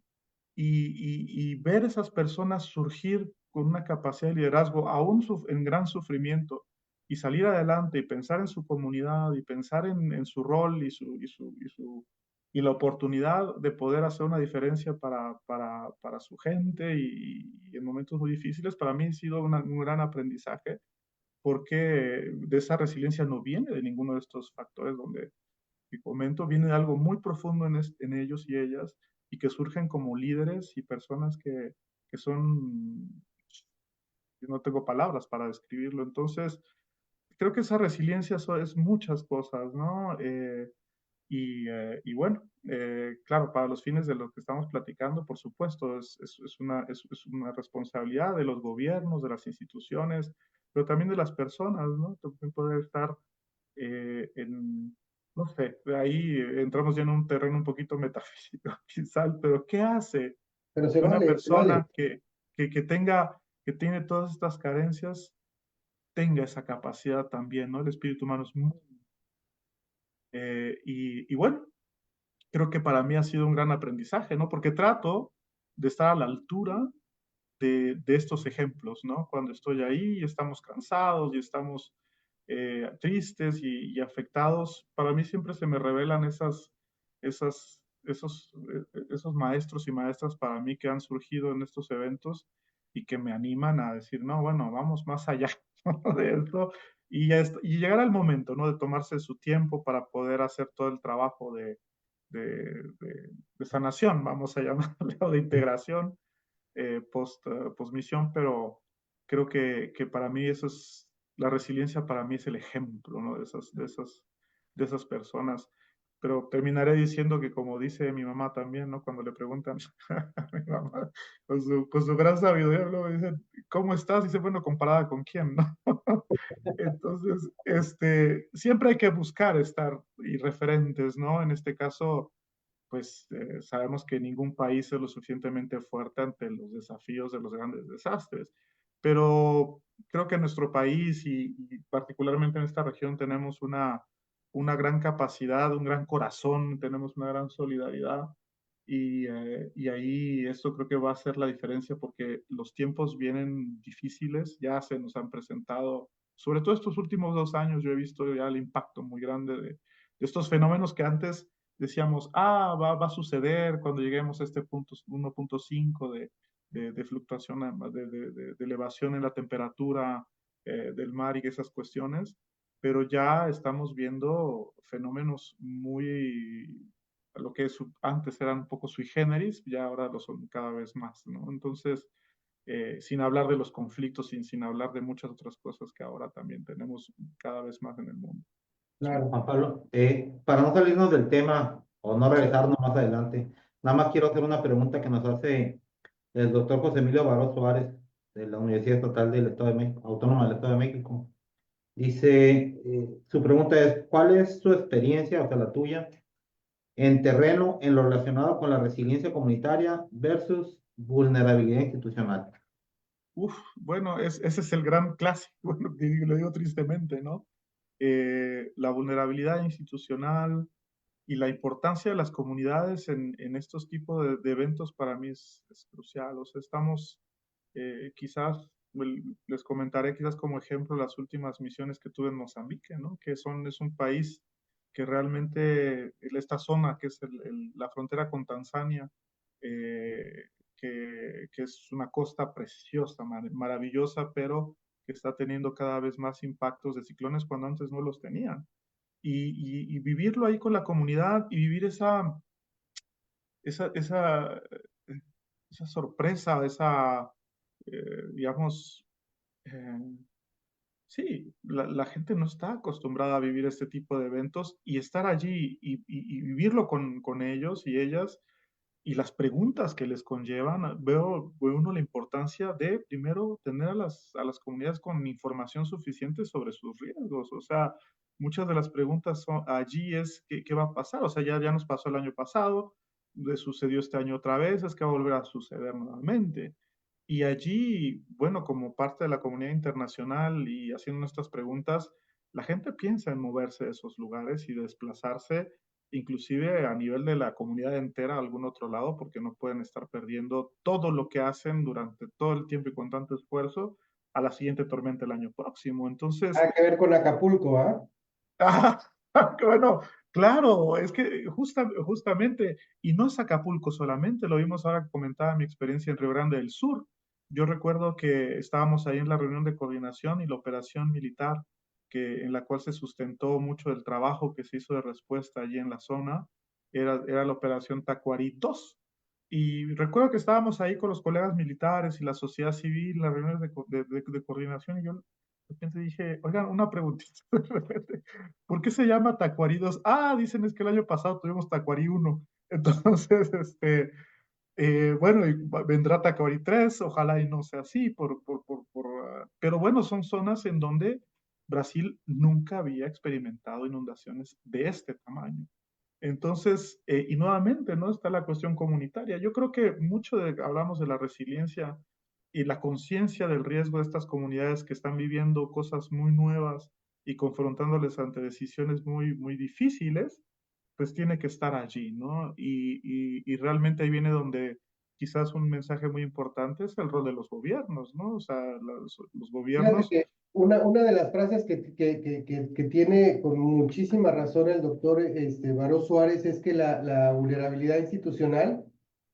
Y ver esas personas surgir con una capacidad de liderazgo, aún en gran sufrimiento, y salir adelante y pensar en su comunidad y pensar en su rol y la oportunidad de poder hacer una diferencia para su gente y en momentos muy difíciles, para mí ha sido un gran aprendizaje porque de esa resiliencia no viene de ninguno de estos factores donde que comento, viene de algo muy profundo en ellos y ellas y que surgen como líderes y personas que son, no tengo palabras para describirlo. Entonces, creo que esa resiliencia es muchas cosas, ¿no? Y bueno, claro, para los fines de lo que estamos platicando, por supuesto, es una responsabilidad de los gobiernos, de las instituciones, pero también de las personas, ¿no? También poder estar no sé, de ahí entramos ya en un terreno un poquito metafísico, quizás, pero ¿qué hace
pero
que una
se vale.
persona que tiene todas estas carencias tenga esa capacidad también, ¿no? El espíritu humano es muy... y bueno, creo que para mí ha sido un gran aprendizaje, ¿no? Porque trato de estar a la altura de estos ejemplos, ¿no? Cuando estoy ahí y estamos cansados y estamos tristes afectados, para mí siempre se me revelan esos maestros y maestras para mí que han surgido en estos eventos y que me animan a decir, no, bueno, vamos más allá de esto y llegar al momento, ¿no? De tomarse su tiempo para poder hacer todo el trabajo de sanación, vamos a llamarlo, de integración post misión, pero creo que para mí eso es, la resiliencia para mí es el ejemplo, ¿no? De esas personas. Pero terminaré diciendo que como dice mi mamá también, ¿no? Cuando le preguntan a mi mamá, con su gran sabiduría, luego dicen, ¿cómo estás? Y dice, bueno, ¿comparada con quién, no? Entonces, siempre hay que buscar estar y referentes, ¿no? En este caso, pues sabemos que ningún país es lo suficientemente fuerte ante los desafíos de los grandes desastres. Pero creo que en nuestro país y particularmente en esta región tenemos una gran capacidad, un gran corazón, tenemos una gran solidaridad y ahí esto creo que va a ser la diferencia porque los tiempos vienen difíciles, ya se nos han presentado, sobre todo estos últimos 2 años yo he visto ya el impacto muy grande de estos fenómenos que antes decíamos, va a suceder cuando lleguemos a este punto 1.5 de fluctuación, de elevación en la temperatura del mar y esas cuestiones, pero ya estamos viendo fenómenos muy, lo que antes eran un poco sui generis, ya ahora lo son cada vez más, ¿no? Entonces, sin hablar de los conflictos, sin hablar de muchas otras cosas que ahora también tenemos cada vez más en el mundo.
Claro.
Juan Pablo, para no salirnos del tema o no regresarnos más adelante, nada más quiero hacer una pregunta que nos hace el doctor José Emilio Barros Suárez de la Universidad Estatal del Estado de México, Autónoma del Estado de México. Dice, su pregunta es, ¿cuál es su experiencia, o sea, la tuya, en terreno en lo relacionado con la resiliencia comunitaria versus vulnerabilidad institucional?
Bueno, ese es el gran clásico, bueno, lo digo tristemente, ¿no? La vulnerabilidad institucional y la importancia de las comunidades en estos tipos de eventos para mí es crucial. O sea, estamos quizás, les comentaré quizás como ejemplo las últimas misiones que tuve en Mozambique, ¿no? Es un país que realmente, esta zona que es la frontera con Tanzania, eh, que es una costa preciosa, maravillosa, pero que está teniendo cada vez más impactos de ciclones cuando antes no los tenían. Y vivirlo ahí con la comunidad y vivir esa, esa, eh, esa sorpresa, digamos, eh, sí, la gente no está acostumbrada a vivir este tipo de eventos y estar allí y vivirlo con ellos y ellas y las preguntas que les conllevan, veo uno la importancia de primero tener a las comunidades con información suficiente sobre sus riesgos. O sea, muchas de las preguntas allí es ¿qué va a pasar? O sea, ya nos pasó el año pasado, le sucedió este año otra vez, es que va a volver a suceder nuevamente. Y allí, bueno, como parte de la comunidad internacional y haciendo nuestras preguntas, la gente piensa en moverse de esos lugares y desplazarse, inclusive a nivel de la comunidad entera a algún otro lado, porque no pueden estar perdiendo todo lo que hacen durante todo el tiempo y con tanto esfuerzo a la siguiente tormenta el año próximo. Entonces,
Nada que ver con Acapulco, ¿ah?
ah, bueno, claro, es que justamente, y no es Acapulco solamente, lo vimos ahora que comentaba mi experiencia en Río Grande del Sur. Yo recuerdo que estábamos ahí en la reunión de coordinación y la operación militar, en la cual se sustentó mucho del trabajo que se hizo de respuesta allí en la zona, era la operación Tacuarí 2. Y recuerdo que estábamos ahí con los colegas militares y la sociedad civil, las reuniones de coordinación, y yo de repente dije, oigan, una preguntita, de repente, ¿por qué se llama Tacuarí 2? Ah, dicen es que el año pasado tuvimos Tacuarí 1. Entonces, bueno, y vendrá Tacuarí 3, ojalá y no sea así, pero bueno, son zonas en donde Brasil nunca había experimentado inundaciones de este tamaño. Entonces, y nuevamente, ¿no? Está la cuestión comunitaria. Yo creo que hablamos de la resiliencia y la conciencia del riesgo de estas comunidades que están viviendo cosas muy nuevas y confrontándoles ante decisiones muy difíciles, pues tiene que estar allí, ¿no? Y realmente ahí viene donde quizás un mensaje muy importante es el rol de los gobiernos, ¿no? O sea, los
Fíjate
gobiernos.
que una de las frases que tiene con muchísima razón el doctor Baró Suárez es que la vulnerabilidad institucional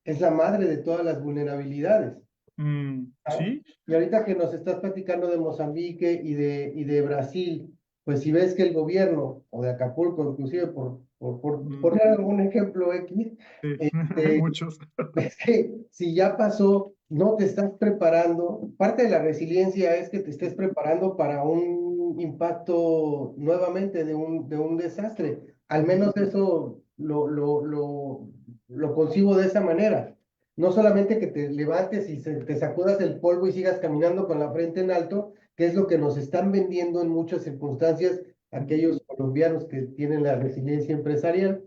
es la madre de todas las vulnerabilidades. ¿Ah?
Sí.
Y ahorita que nos estás platicando de Mozambique y de Brasil, pues si ves que el gobierno, o de Acapulco, inclusive por
mm,
poner algún ejemplo X,
sí, hay
este,
muchos.
es que si ya pasó, no te estás preparando. Parte de la resiliencia es que te estés preparando para un impacto nuevamente de un desastre. Al menos eso lo concibo de esa manera. No solamente que te levantes y te sacudas el polvo y sigas caminando con la frente en alto, que es lo que nos están vendiendo en muchas circunstancias aquellos colombianos que tienen la resiliencia empresarial.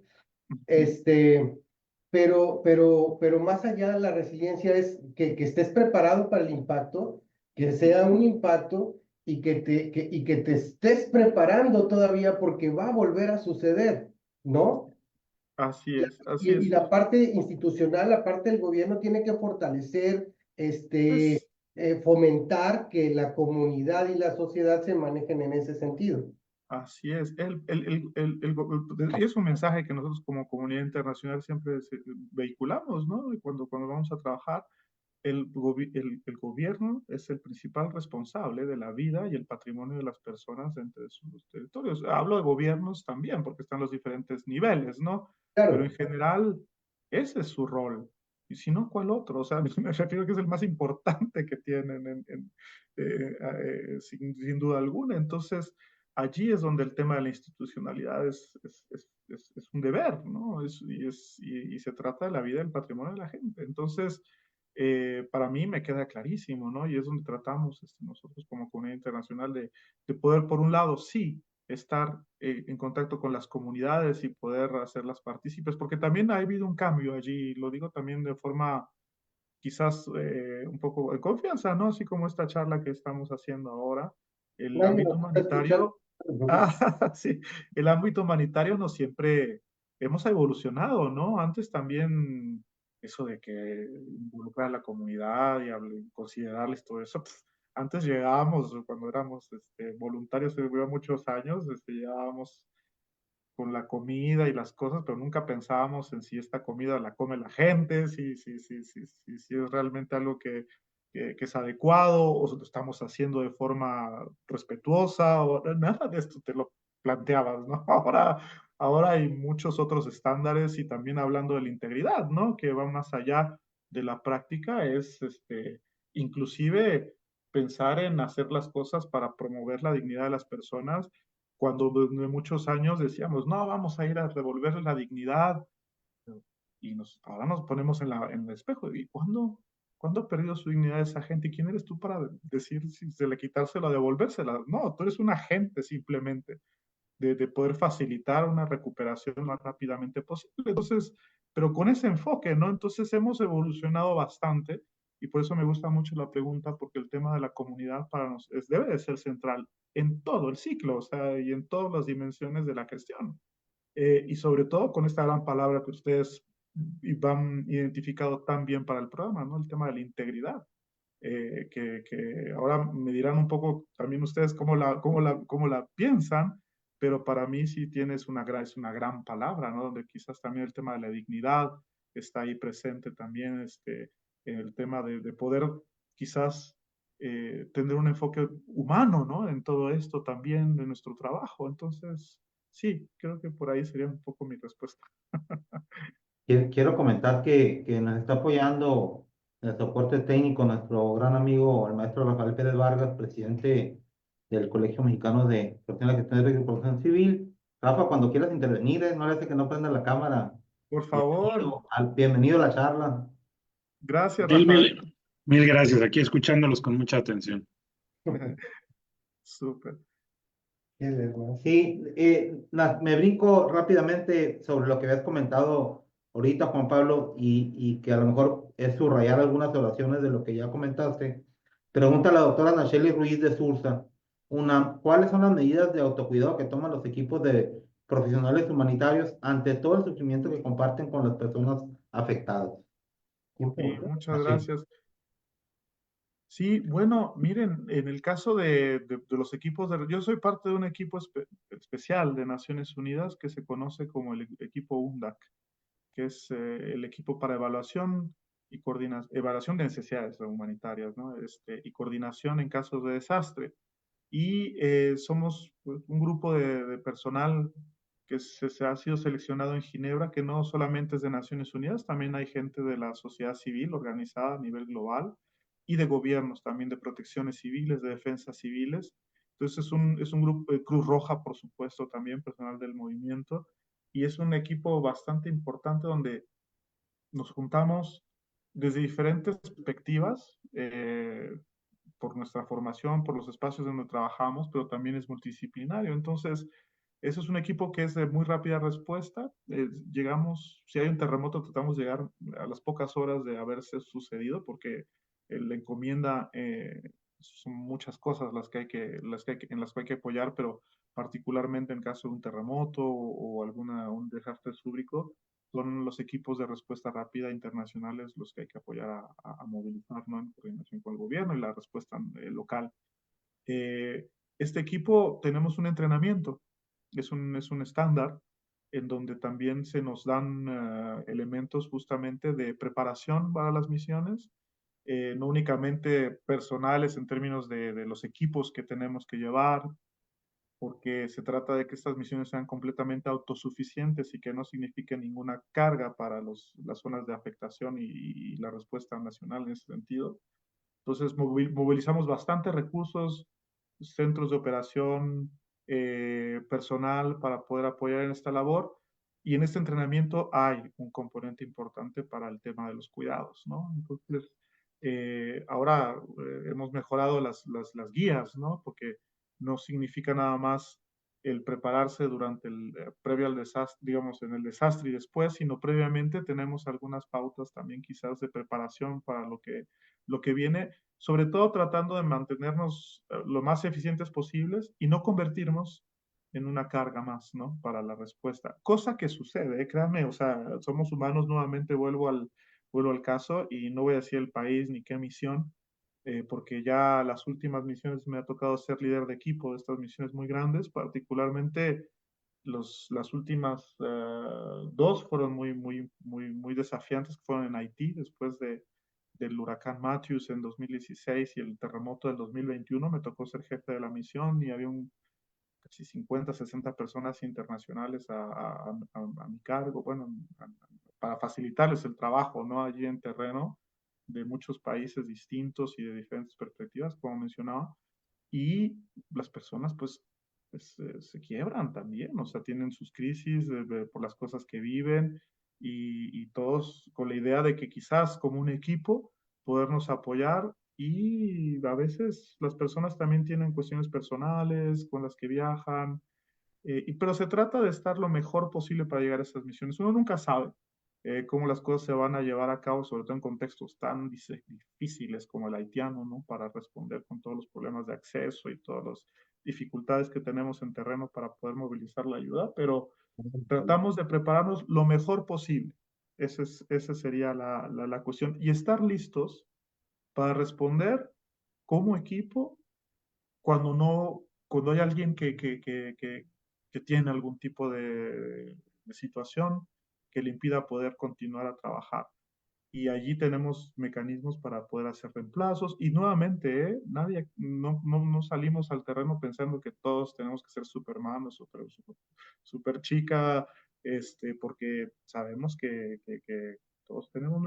Este, pero más allá de la resiliencia es que estés preparado para el impacto, que sea un impacto y que te estés preparando todavía porque va a volver a suceder, ¿no?
Así
Y,
es, así
y
es.
la parte institucional, la parte del gobierno tiene que fortalecer,
Pues
fomentar que la comunidad y la sociedad se manejen en ese sentido.
Así es. Y es un mensaje que nosotros como comunidad internacional siempre vehiculamos, ¿no? Y cuando vamos a trabajar, el gobierno es el principal responsable de la vida y el patrimonio de las personas dentro de sus territorios. Hablo de gobiernos también, porque están los diferentes niveles, ¿no? Pero en
Claro,
general, ese es su rol. Y si no, ¿cuál otro? O sea, me refiero que es el más importante que tienen sin duda alguna. Entonces, allí es donde el tema de la institucionalidad es un deber, ¿no? Y se trata de la vida y el patrimonio de la gente. Entonces, para mí me queda clarísimo, ¿no? Y es donde tratamos nosotros como comunidad internacional de poder, por un lado, sí, estar en contacto con las comunidades y poder hacerlas partícipes, porque también ha habido un cambio allí, lo digo también de forma quizás un poco de confianza, ¿no? Así como esta charla que estamos haciendo ahora, el
nadie
ámbito
nos está escuchando.
humanitario, sí, el ámbito humanitario no siempre hemos evolucionado, ¿no? Antes también eso de que involucrar a la comunidad y considerarles todo eso, antes llegábamos, cuando éramos voluntarios, lleva muchos años, llegábamos con la comida y las cosas, pero nunca pensábamos en si esta comida la come la gente, si es realmente algo que es adecuado o lo estamos haciendo de forma respetuosa o nada de esto te lo planteabas, ¿no? Ahora hay muchos otros estándares y también hablando de la integridad, ¿no? Que va más allá de la práctica, es inclusive pensar en hacer las cosas para promover la dignidad de las personas cuando de muchos años decíamos, no, vamos a ir a devolverle la dignidad, y ahora nos ponemos en el espejo, ¿y cuándo ha perdido su dignidad esa gente? ¿Y quién eres tú para decir si se le quitársela o devolvérsela? No, tú eres un agente simplemente de poder facilitar una recuperación lo más rápidamente posible. Entonces, pero con ese enfoque, ¿no? Entonces hemos evolucionado bastante y por eso me gusta mucho la pregunta, porque el tema de la comunidad para nosotros debe de ser central en todo el ciclo, o sea, y en todas las dimensiones de la gestión. Y sobre todo con esta gran palabra que ustedes van identificado tan bien para el programa, ¿no? El tema de la integridad. Que ahora me dirán un poco también ustedes cómo la piensan, pero para mí sí es una gran palabra, ¿no? Donde quizás también el tema de la dignidad está ahí presente también, el tema de poder quizás tener un enfoque humano, ¿no? En todo esto también de nuestro trabajo. Entonces, sí, creo que por ahí sería un poco mi respuesta.
Quiero comentar que nos está apoyando el soporte técnico nuestro gran amigo, el maestro Rafael Pérez Vargas, presidente del Colegio Mexicano de Personas que Gestión de Riesgo y Protección Civil. Rafa, cuando quieras intervenir, no le hace que no prenda la cámara.
Por favor,
Bienvenido a la charla.
gracias,
Mil,
Rafael.
mil gracias, aquí escuchándolos con mucha atención.
Súper.
Qué vergüenza.
Sí, me brinco rápidamente sobre lo que habías comentado ahorita, Juan Pablo, y que a lo mejor es subrayar algunas oraciones de lo que ya comentaste. Pregunta la doctora Nacheli Ruiz de Sursa, ¿cuáles son las medidas de autocuidado que toman los equipos de profesionales humanitarios ante todo el sufrimiento que comparten con las personas afectadas?
¿Quién
Sí,
preguntó?
muchas
Nacheli.
gracias. Sí, bueno, miren, en el caso de los equipos yo soy parte de un equipo especial de Naciones Unidas que se conoce como el equipo UNDAC, que es el equipo para evaluación y evaluación de necesidades humanitarias, ¿no? Y coordinación en casos de desastre. Y somos pues, un grupo de personal que se ha sido seleccionado en Ginebra, que no solamente es de Naciones Unidas, también hay gente de la sociedad civil organizada a nivel global y de gobiernos también, de protecciones civiles, de defensas civiles. Entonces es un grupo de Cruz Roja, por supuesto, también personal del movimiento, y es un equipo bastante importante donde nos juntamos desde diferentes perspectivas, por nuestra formación, por los espacios donde trabajamos, pero también es multidisciplinario. Entonces, eso es un equipo que es de muy rápida respuesta. Llegamos, si hay un terremoto, tratamos de llegar a las pocas horas de haberse sucedido, porque la encomienda son muchas cosas en las que hay que apoyar, pero particularmente en caso de un terremoto o un desastre súbito, son los equipos de respuesta rápida internacionales los que hay que apoyar a movilizar, ¿no? En coordinación con el gobierno y la respuesta local. Este equipo tenemos un entrenamiento, es un estándar en donde también se nos dan elementos justamente de preparación para las misiones, no únicamente personales en términos de los equipos que tenemos que llevar, porque se trata de que estas misiones sean completamente autosuficientes y que no signifiquen ninguna carga para las zonas de afectación y la respuesta nacional en ese sentido. Entonces, movilizamos bastantes recursos, centros de operación, personal para poder apoyar en esta labor. Y en este entrenamiento hay un componente importante para el tema de los cuidados, ¿no? Entonces, ahora hemos mejorado las guías, ¿no? Porque no significa nada más el prepararse durante previo al desastre, digamos, en el desastre y después, sino previamente tenemos algunas pautas también quizás de preparación para lo que viene, sobre todo tratando de mantenernos lo más eficientes posibles y no convertirnos en una carga más, ¿no? Para la respuesta. Cosa que sucede, créanme, o sea, somos humanos, nuevamente vuelvo al caso y no voy a decir el país ni qué misión, porque ya las últimas misiones me ha tocado ser líder de equipo de estas misiones muy grandes, particularmente las últimas dos fueron muy desafiantes, que fueron en Haití, después del huracán Matthews en 2016 y el terremoto del 2021. Me tocó ser jefe de la misión y había casi 50, 60 personas internacionales a mi cargo, bueno, para facilitarles el trabajo, ¿no? Allí en terreno de muchos países distintos y de diferentes perspectivas, como mencionaba, y las personas pues se quiebran también, o sea, tienen sus crisis por las cosas que viven y todos con la idea de que quizás como un equipo podernos apoyar y a veces las personas también tienen cuestiones personales con las que viajan, pero se trata de estar lo mejor posible para llegar a esas misiones. Uno nunca sabe cómo las cosas se van a llevar a cabo, sobre todo en contextos tan difíciles como el haitiano, ¿no? Para responder con todos los problemas de acceso y todas las dificultades que tenemos en terreno para poder movilizar la ayuda, pero tratamos de prepararnos lo mejor posible. Esa sería la cuestión. Y estar listos para responder como equipo cuando hay alguien que tiene algún tipo de situación que le impida poder continuar a trabajar. Y allí tenemos mecanismos para poder hacer reemplazos. Y nuevamente, no salimos al terreno pensando que todos tenemos que ser Superman o super chica, porque sabemos que todos tenemos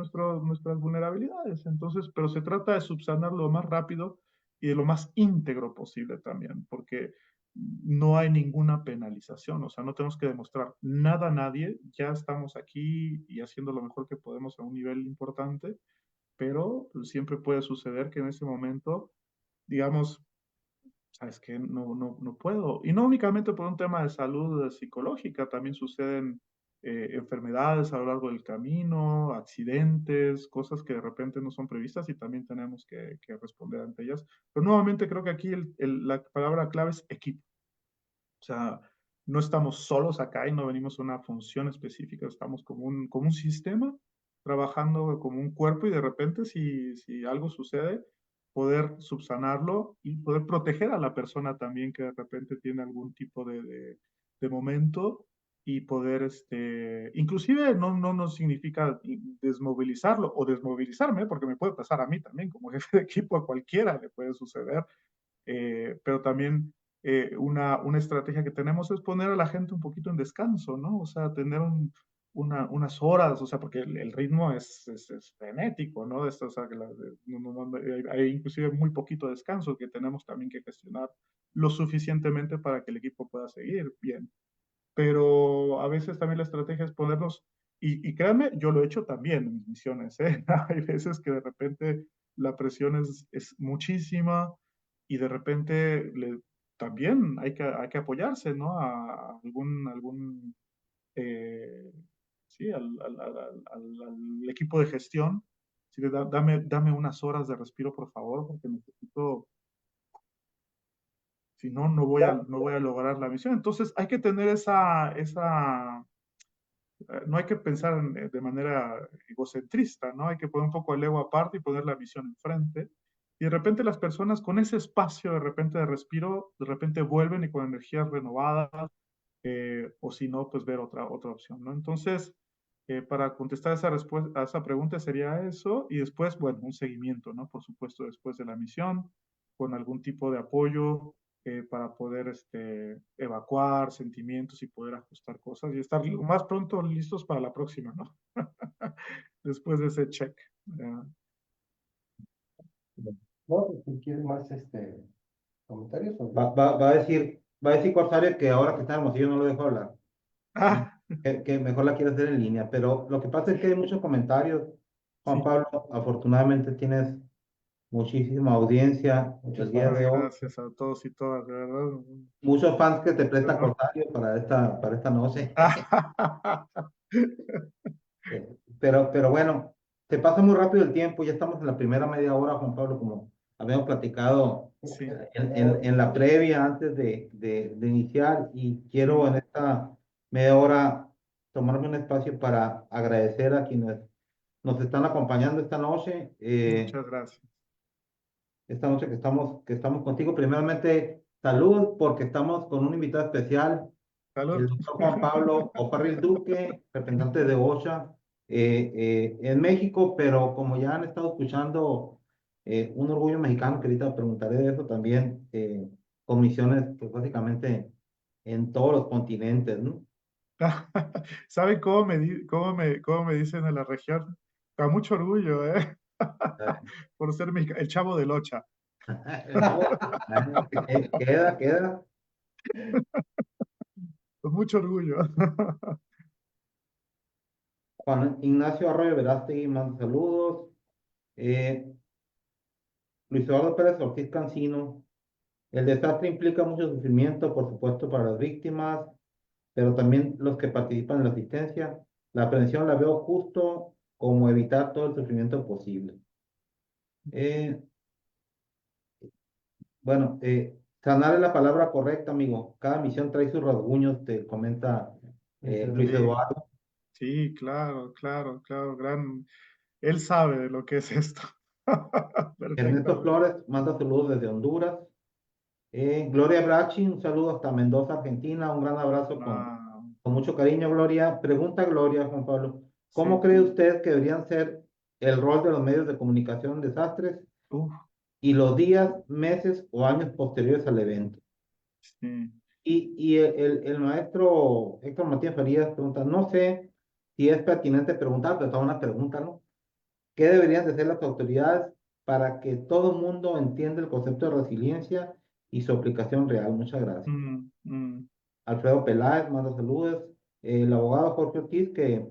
nuestras vulnerabilidades. Entonces, pero se trata de subsanar lo más rápido y de lo más íntegro posible también, porque no hay ninguna penalización, o sea, no tenemos que demostrar nada a nadie, ya estamos aquí y haciendo lo mejor que podemos a un nivel importante, pero pues, siempre puede suceder que en ese momento, digamos, sabes que no puedo. Y no únicamente por un tema de salud psicológica, también suceden enfermedades a lo largo del camino, accidentes, cosas que de repente no son previstas y también tenemos que responder ante ellas. Pero nuevamente creo que aquí la palabra clave es equipo. O sea, no estamos solos acá y no venimos a una función específica, estamos como un sistema trabajando como un cuerpo y de repente si algo sucede, poder subsanarlo y poder proteger a la persona también que de repente tiene algún tipo de momento y poder, inclusive no significa desmovilizarlo o desmovilizarme, porque me puede pasar a mí también como jefe de equipo, a cualquiera le puede suceder, pero también una estrategia que tenemos es poner a la gente un poquito en descanso, ¿no? O sea, tener unas horas, o sea, porque el ritmo es frenético, ¿no? O sea, que hay inclusive muy poquito descanso que tenemos también que gestionar lo suficientemente para que el equipo pueda seguir bien. Pero a veces también la estrategia es ponernos, y créanme, yo lo he hecho también en mis misiones, ¿eh? Hay veces que de repente la presión es muchísima y de repente también hay que apoyarse, ¿no? A algún eh, sí, al equipo de gestión. Sí, dame unas horas de respiro, por favor, porque necesito, si no, no voy a lograr la misión. Entonces hay que tener no hay que pensar de manera egocentrista, ¿no? Hay que poner un poco el ego aparte y poner la misión enfrente. y de repente las personas con ese espacio de repente de respiro, de repente vuelven y con energías renovadas, o si no, pues ver otra opción, ¿no? Entonces, para contestar a esa pregunta sería eso, y después, bueno, un seguimiento, ¿no? Por supuesto, después de la misión, con algún tipo de apoyo para poder evacuar sentimientos y poder ajustar cosas y estar lo más pronto listos para la próxima, ¿no? Después de ese check.
No, pues, si quieres más comentarios
Va,
o...
va a decir Corsario que ahora que está Hermosillo no lo dejo hablar,
Ah,
que mejor la quiere hacer en línea, pero lo que pasa es que hay muchos comentarios. Juan
sí,
Pablo, afortunadamente tienes muchísima audiencia el día
muchísimas
de hoy,
gracias a todos y todas, de verdad.
muchos fans que te presta Corsario para esta noche. Pero bueno, te pasa muy rápido el tiempo, ya estamos en la primera media hora, Juan Pablo, como habíamos platicado
Sí,
en la previa antes de iniciar, y quiero
sí,
en esta media hora tomarme un espacio para agradecer a quienes nos están acompañando
muchas gracias.
esta noche que estamos contigo. Primeramente, salud, porque estamos con un invitado especial, el
Salud.
doctor Juan Pablo O'Farrill Duque, representante de OSHA en México, pero como ya han estado escuchando, un orgullo mexicano, que ahorita preguntaré de eso también, con misiones, pues básicamente en todos los continentes, ¿no?
¿Saben cómo me dicen en la región? Con mucho orgullo, ¿eh? Por ser el chavo del Ocha.
El chavo, queda.
Con mucho orgullo.
Juan Ignacio Arroyo Verástegui manda saludos. Eh, Luis Eduardo Pérez Ortiz Cancino. El desastre implica mucho sufrimiento, por supuesto, para las víctimas, pero también los que participan en la asistencia. La prevención la veo justo como evitar todo el sufrimiento posible. Eh, bueno, sanar es la palabra correcta, amigo. Cada misión trae sus rasguños, te comenta Luis
Sí,
Eduardo.
sí, claro, claro, claro. Él sabe de lo que es esto.
Ernesto
Perfectamente.
Flores manda saludos desde Honduras. Gloria Brachi, un saludo hasta Mendoza, Argentina. Un gran abrazo
Ah,
con mucho cariño, Gloria. Pregunta Gloria, Juan Pablo. ¿Cómo
sí.
cree usted que deberían ser el rol de los medios de comunicación en desastres
Uf,
y los días, meses o años posteriores al evento?
sí.
Y el maestro Héctor Matías Farías pregunta, no sé si es pertinente preguntar, pero está una pregunta, ¿no? ¿Qué deberían de hacer las autoridades para que todo el mundo entienda el concepto de resiliencia y su aplicación real? Muchas gracias.
Mm, mm,
Alfredo Peláez manda saludos. El abogado Jorge Ortiz, que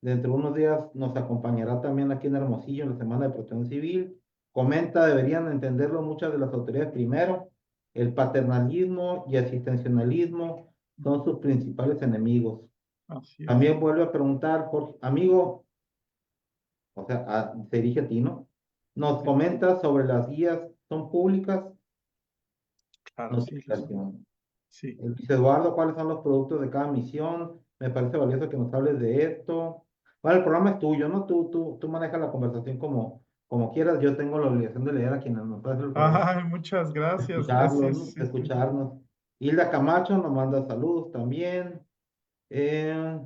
dentro de unos días nos acompañará también aquí en Hermosillo en la Semana de Protección Civil, comenta, deberían entenderlo muchas de las autoridades. Primero, el paternalismo y asistencialismo son sus principales enemigos.
así es.
También vuelve a preguntar, Jorge, amigo, o sea, se dirige a ti, ¿no? Nos
Sí,
comenta sobre las guías, ¿son públicas?
claro, sí, lo son.
Notificación.
Sí.
Luis Eduardo, ¿cuáles son los productos de cada misión? Me parece valioso que nos hables de esto. Bueno, el programa es tuyo, ¿no? Tú manejas la conversación como quieras. Yo tengo la obligación de leer a quienes nos hacen el favor
Ay, muchas
de
gracias.
escucharlos,
Sí,
¿no?
sí,
De
sí.
escucharnos. Hilda Camacho nos manda saludos también. Eh,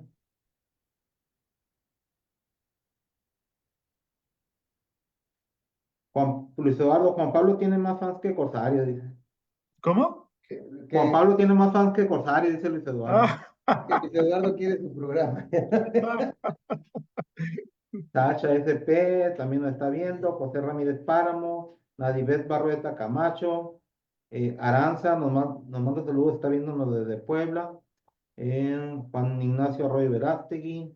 Luis Eduardo, Juan Pablo tiene más fans que Corsario, dice.
¿Cómo?
Que,
Juan
que,
Pablo tiene más fans que Corsario, dice Luis Eduardo.
Ah,
que Luis Eduardo quiere su programa.
Sacha SP también nos está viendo. José Ramírez Páramo, Nadibet Barrueta Camacho, Aranza nos manda saludos, está viéndonos desde Puebla. Juan Ignacio Arroyo Verástegui.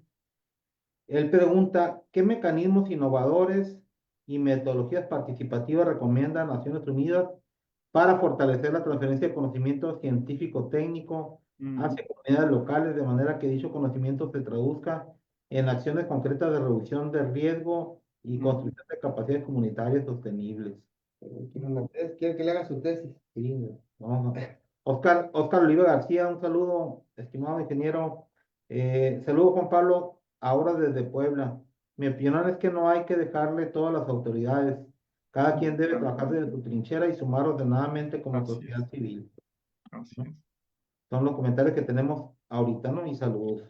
Él pregunta, ¿qué mecanismos innovadores y metodologías participativas recomienda Naciones Unidas para fortalecer la transferencia de conocimiento científico-técnico
mm,
hacia comunidades locales, de manera que dicho conocimiento se traduzca en acciones concretas de reducción de riesgo y
mm.
construcción de capacidades comunitarias sostenibles?
Quiere que le haga su tesis.
Sí, vamos Oscar Oliva García, un saludo, estimado ingeniero. Saludo, Juan Pablo, ahora desde Puebla. Mi opinión es que no hay que dejarle todas las autoridades. Cada quien debe trabajar desde su trinchera y sumar ordenadamente como
Así
sociedad
es,
civil,
así
¿no?
es.
Son los comentarios que tenemos ahorita, ¿no? Y saludos.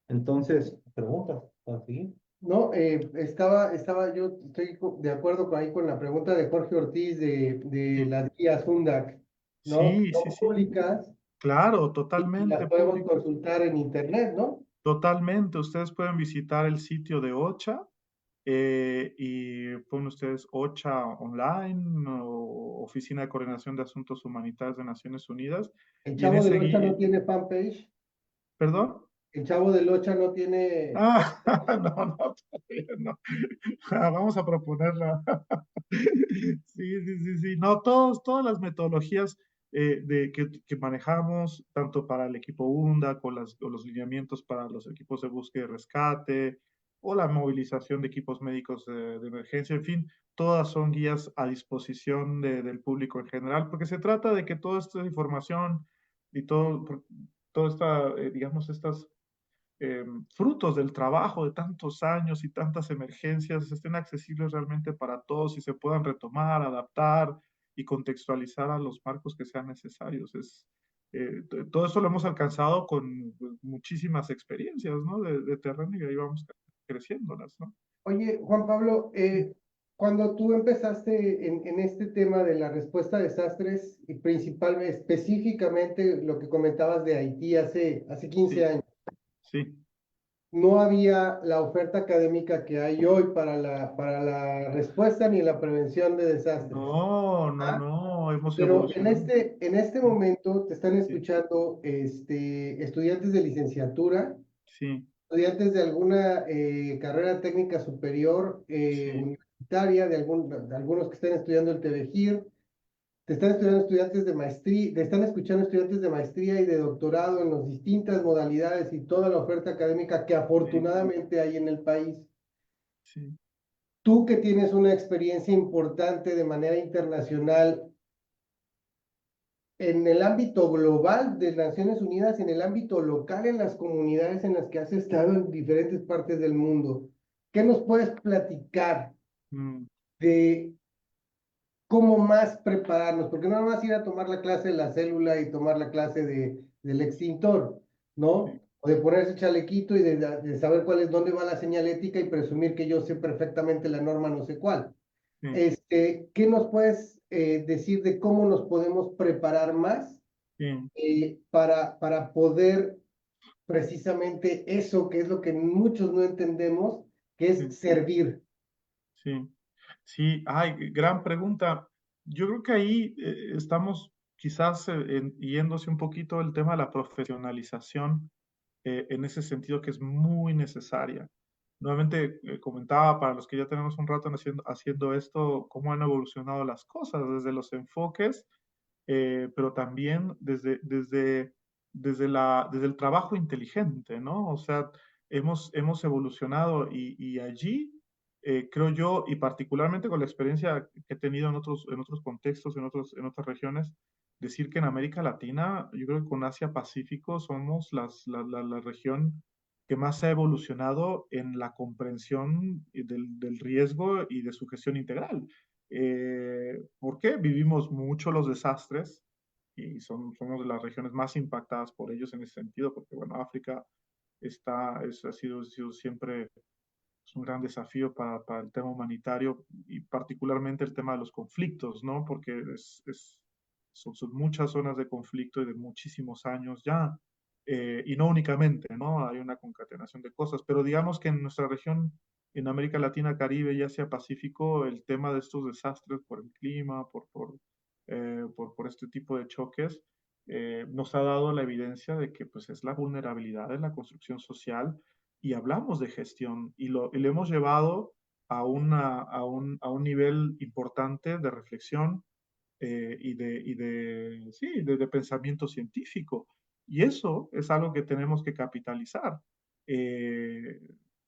Entonces, preguntas para seguir.
No, yo estoy de acuerdo ahí con la pregunta de Jorge Ortiz de
Sí,
las guías UNDAC, ¿no?
sí, sí,
Son
sí.
públicas
Claro,
y las
totalmente
podemos
público.
consultar en internet, ¿no?
Totalmente. Ustedes pueden visitar el sitio de OCHA y ponen ustedes OCHA Online o Oficina de Coordinación de Asuntos Humanitarios de Naciones Unidas.
El
Y en
Chavo del
ese,
Ocha no tiene fanpage.
¿perdón?
El Chavo del Ocha no tiene.
Ah, no, no, todavía no. Vamos a proponerla. Sí, sí, sí, sí. No, todas las metodologías que manejamos, tanto para el equipo UNDA, con los lineamientos para los equipos de búsqueda y rescate, o la movilización de equipos médicos de emergencia, en fin, todas son guías a disposición del público en general, porque se trata de que toda esta información y toda esta, digamos, estas frutos del trabajo de tantos años y tantas emergencias estén accesibles realmente para todos y se puedan retomar, adaptar y contextualizar a los marcos que sean necesarios. Todo eso lo hemos alcanzado con pues, muchísimas experiencias, ¿no? De terreno y ahí vamos creciéndolas, ¿no?
Oye, Juan Pablo, cuando tú empezaste en este tema de la respuesta a desastres y principalmente, específicamente lo que comentabas de Haití hace 15
Sí,
años,
sí.
no había la oferta académica que hay hoy para la respuesta ni la prevención de desastres.
No, no,
¿Ah?
no, hemos
Pero
evolucionado.
en este
Sí,
momento te están
sí,
escuchando estudiantes de licenciatura,
sí,
estudiantes de alguna carrera técnica superior
sí,
universitaria, de algunos que están estudiando el TVGIR, te están estudiando estudiantes de maestría, te están escuchando estudiantes de maestría y de doctorado en las distintas modalidades y toda la oferta académica que
sí,
afortunadamente hay en el país.
sí.
Tú que tienes una experiencia importante de manera internacional en el ámbito global de Naciones Unidas, en el ámbito local, en las comunidades en las que has estado en diferentes partes del mundo, ¿qué nos puedes platicar
Mm,
de cómo más prepararnos? Porque no nada más ir a tomar la clase de la célula y tomar la clase del extintor,
sí,
¿no? O de ponerse chalequito y de saber cuál es, dónde va la señalética y presumir que yo sé perfectamente la norma no sé cuál.
sí,
¿Qué nos puedes decir de cómo nos podemos preparar más
sí,
para poder precisamente eso, que es lo que muchos no entendemos, que es
sí.
servir?
Sí, sí, ay, gran pregunta. Yo creo que ahí estamos quizás yéndose un poquito el tema de la profesionalización en ese sentido que es muy necesaria. Nuevamente comentaba para los que ya tenemos un rato haciendo esto, cómo han evolucionado las cosas desde los enfoques, pero también desde el trabajo inteligente, ¿no? O sea, hemos evolucionado y allí creo yo, y particularmente con la experiencia que he tenido en otros contextos, en otras regiones, decir que en América Latina, yo creo que con Asia-Pacífico somos la región que más ha evolucionado en la comprensión del riesgo y de su gestión integral. ¿Por qué? Vivimos mucho los desastres y somos de las regiones más impactadas por ellos en ese sentido, porque bueno, África ha sido siempre es un gran desafío para el tema humanitario y particularmente el tema de los conflictos, ¿no? Porque son muchas zonas de conflicto y de muchísimos años ya, y no únicamente, ¿no? Hay una concatenación de cosas, pero digamos que en nuestra región, en América Latina, Caribe y Asia Pacífico, el tema de estos desastres por el clima, por este tipo de choques, nos ha dado la evidencia de que pues, es la vulnerabilidad en la construcción social y hablamos de gestión y lo hemos llevado a un nivel importante de reflexión sí, de pensamiento científico. Y eso es algo que tenemos que capitalizar. Eh,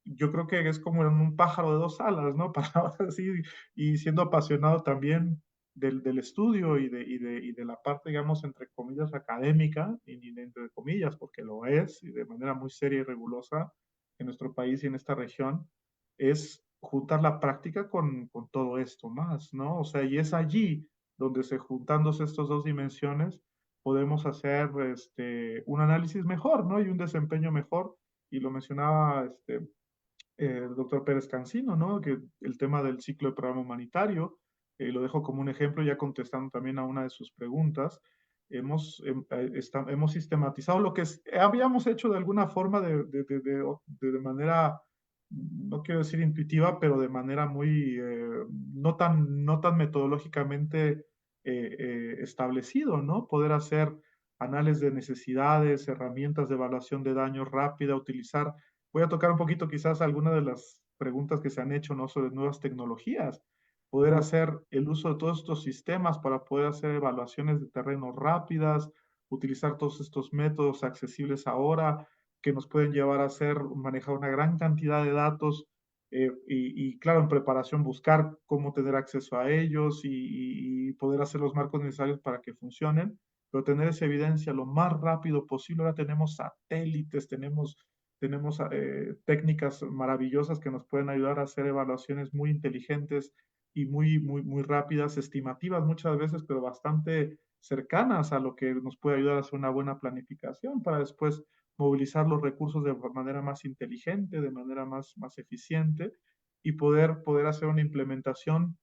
yo creo que es como en un pájaro de dos alas, ¿no? Para así, y siendo apasionado también del estudio y de la parte, digamos, entre comillas, académica, y entre comillas, porque lo es, y de manera muy seria y rigurosa en nuestro país y en esta región, es juntar la práctica con todo esto más, ¿no? O sea, y es allí donde juntándose estas dos dimensiones podemos hacer un análisis mejor, ¿no? Y un desempeño mejor. Y lo mencionaba el doctor Pérez Cancino, ¿no? Que el tema del ciclo de programa humanitario, lo dejo como un ejemplo, ya contestando también a una de sus preguntas. Hemos sistematizado lo que habíamos hecho de alguna forma de manera, no quiero decir intuitiva, pero de manera muy, no tan metodológicamente establecido, ¿no? Poder hacer análisis de necesidades, herramientas de evaluación de daños rápida, utilizar. Voy a tocar un poquito quizás algunas de las preguntas que se han hecho, ¿no? Sobre nuevas tecnologías, poder hacer el uso de todos estos sistemas para poder hacer evaluaciones de terreno rápidas, utilizar todos estos métodos accesibles ahora que nos pueden llevar a hacer, manejar una gran cantidad de datos claro, en preparación buscar cómo tener acceso a ellos y poder hacer los marcos necesarios para que funcionen, pero tener esa evidencia lo más rápido posible. Ahora tenemos satélites, tenemos técnicas maravillosas que nos pueden ayudar a hacer evaluaciones muy inteligentes y muy rápidas, estimativas muchas veces, pero bastante cercanas a lo que nos puede ayudar a hacer una buena planificación para después movilizar los recursos de manera más inteligente, de manera más eficiente y poder hacer una implementación